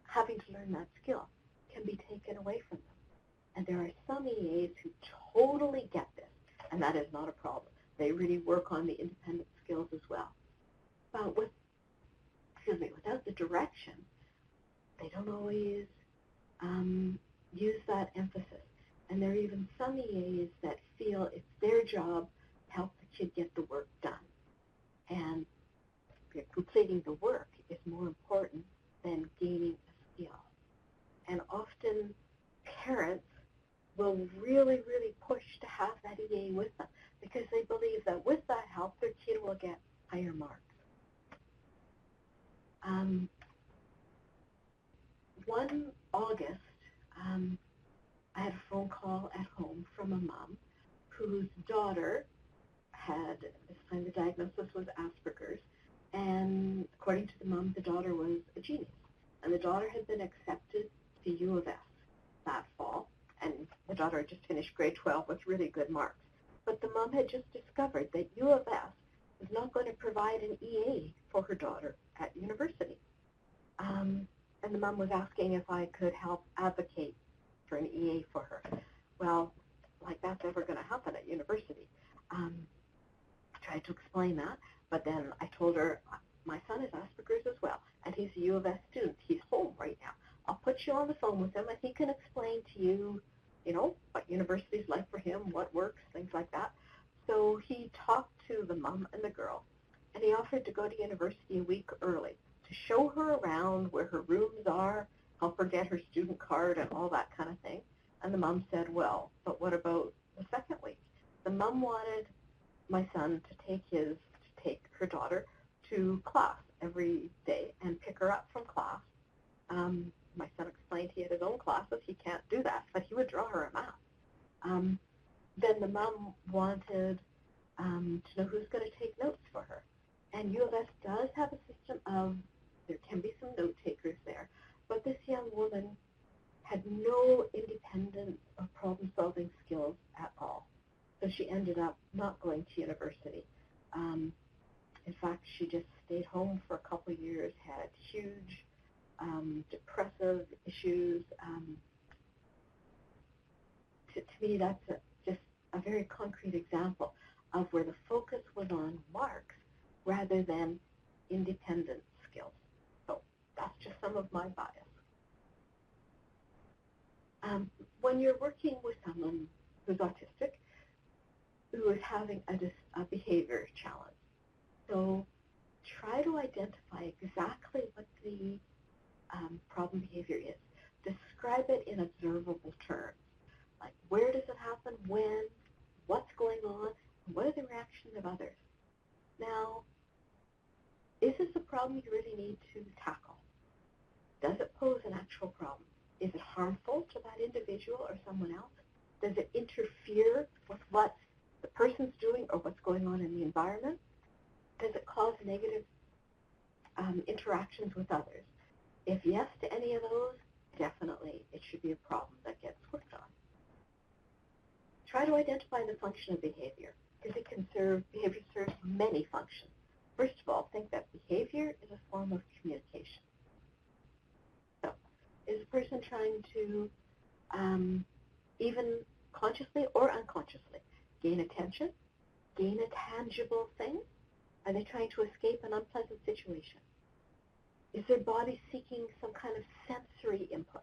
having to learn that skill can be taken away from them. And there are some EAs who totally get this, and that is not a problem. They really work on the independent skills as well. But without the direction, they don't always use that emphasis. And there are even some EAs that feel it's their job to help the kid get the work done. And completing the work is more important than gaining a skill. And often parents will really, really push to have that EA with them because they believe that with that help, their kid will get higher marks. One August, I had a phone call at home from a mom whose daughter had, at this time the diagnosis was Asperger's, And according to the mom, the daughter was a genius. And the daughter had been accepted to U of S that fall. And the daughter had just finished grade 12 with really good marks. But the mom had just discovered that U of S was not going to provide an EA for her daughter at university. And the mom was asking if I could help advocate for an EA for her. Well, like that's ever going to happen at university. I tried to explain that, but then I told her, my son is Asperger's as well, and he's a U of S student. He's home right now. I'll put you on the phone with him, and he can explain to you, what university's like for him, what works, things like that. So he talked to the mom and the girl, and he offered to go to university a week early to show her around where her rooms are, help her get her student card and all that kind of thing. And the mom said, well, but what about the second week? The mom wanted my son to take her daughter to class every day and pick her up from class. My son explained he had his own classes. He can't do that, but he would draw her a map. Then the mom wanted to know who's going to take notes for her. And U of S does have a system of, there can be some note takers there, but this young woman had no independent or problem-solving skills at all. So she ended up not going to university. In fact, she just stayed home for a couple of years, had huge depressive issues. To me, that's just a very concrete example of where the focus was on marks rather than independent skills. So that's just some of my bias. When you're working with someone who's autistic, who is having a behavior challenge, so try to identify exactly what the problem behavior is. Describe it in observable terms. Like, where does it happen, when, what's going on, and what are the reactions of others? Now, is this a problem you really need to tackle? Does it pose an actual problem? Is it harmful to that individual or someone else? Does it interfere with what the person's doing or what's going on in the environment? Does it cause negative interactions with others? If yes to any of those, definitely it should be a problem that gets worked on. Try to identify the function of behavior, because behavior serves many functions. First of all, think that behavior is a form of communication. So, is a person trying to, even consciously or unconsciously, gain attention, gain a tangible thing? Are they trying to escape an unpleasant situation? Is their body seeking some kind of sensory input?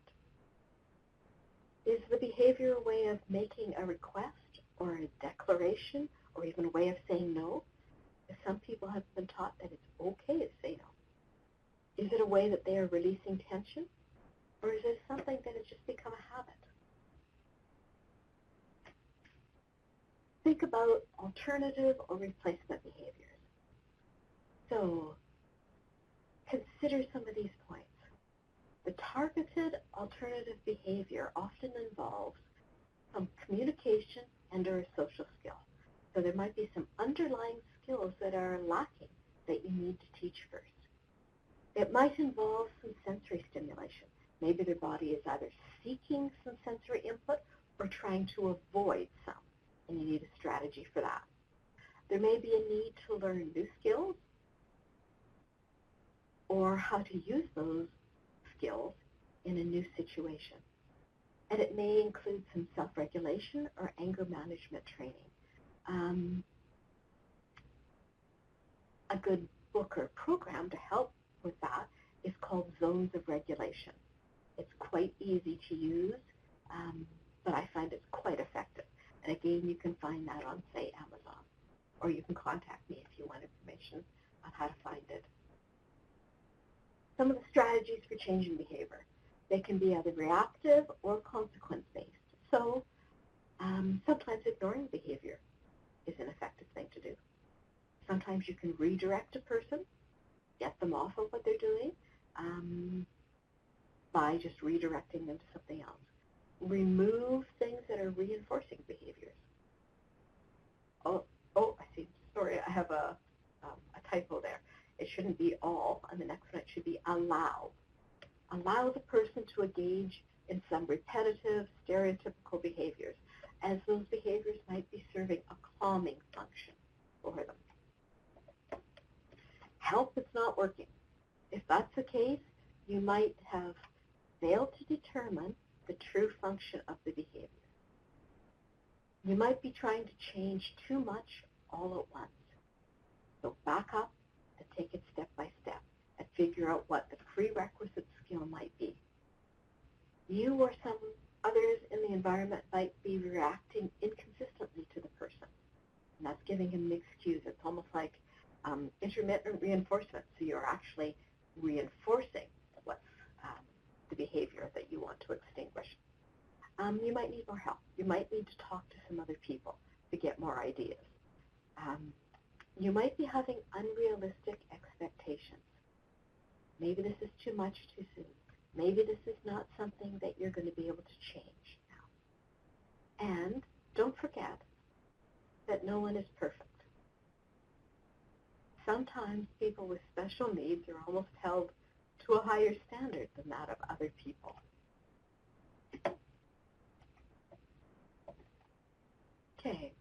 Is the behavior a way of making a request or a declaration or even a way of saying no? Because some people have been taught that it's okay to say no. Is it a way that they are releasing tension? Or is it something that has just become a habit? Think about alternative or replacement behaviors. So consider some of these points. The targeted alternative behavior often involves some communication and or a social skill. So there might be some underlying skills that are lacking that you need to teach first. It might involve some sensory stimulation. Maybe their body is either seeking some sensory input or trying to avoid some, and you need a strategy for that. There may be a need to learn new skills or how to use those skills in a new situation. And it may include some self-regulation or anger management training. A good book or program to help with that is called Zones of Regulation. It's quite easy to use, but I find it's quite effective. And again, you can find that on, say, Amazon, or you can contact me if you want information on how to find it. Some of the strategies for changing behavior. They can be either reactive or consequence-based. So sometimes ignoring behavior is an effective thing to do. Sometimes you can redirect a person, get them off of what they're doing by just redirecting them to something else. Remove things that are reinforcing behaviors. Oh, I see. Sorry, I have a typo there. It shouldn't be all, and the next one it should be allow. Allow the person to engage in some repetitive, stereotypical behaviors, as those behaviors might be serving a calming function for them. Help is not working. If that's the case, you might have failed to determine the true function of the behavior. You might be trying to change too much all at once. So back up and take it step by step and figure out what the prerequisite skill might be. You or some others in the environment might be reacting inconsistently to the person, and that's giving him mixed cues. It's almost like intermittent reinforcement, so you're actually reinforcing what's the behavior that you want to extinguish. You might need more help. You might need to talk to some other people to get more ideas. You might be having unrealistic expectations. Maybe this is too much too soon. Maybe this is not something that you're going to be able to change now. And don't forget that no one is perfect. Sometimes people with special needs are almost held to a higher standard than that of other people. Okay.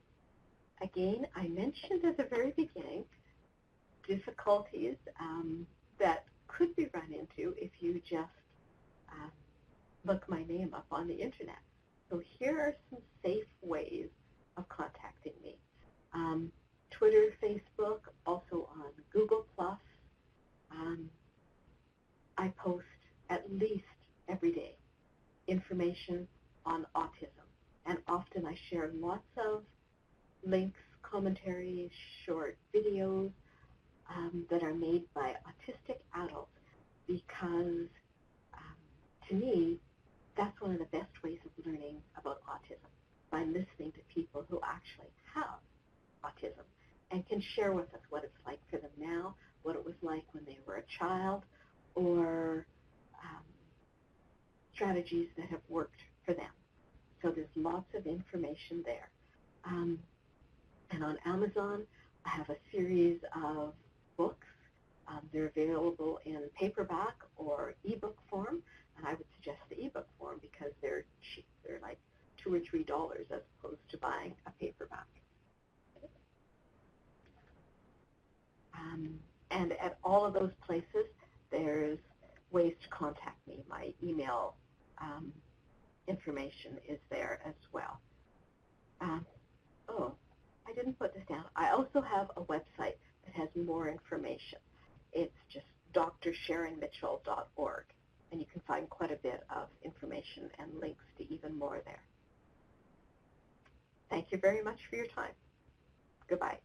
Again, I mentioned at the very beginning difficulties that could be run into if you just look my name up on the internet. So here are some safe ways of contacting me. Twitter, Facebook, also on Google+. I post at least every day information on autism, and often I share lots of links, commentaries, short videos that are made by autistic adults, because to me, that's one of the best ways of learning about autism, by listening to people who actually have autism and can share with us what it's like for them now, what it was like when they were a child, or strategies that have worked for them. So there's lots of information there. And on Amazon, I have a series of books. They're available in paperback or ebook form, and I would suggest the ebook form because they're cheap. They're like $2 or $3 as opposed to buying a paperback. And at all of those places, there's ways to contact me. My email information is there as well. Oh, I didn't put this down. I also have a website that has more information. It's just drsharonmitchell.org, and you can find quite a bit of information and links to even more there. Thank you very much for your time. Goodbye.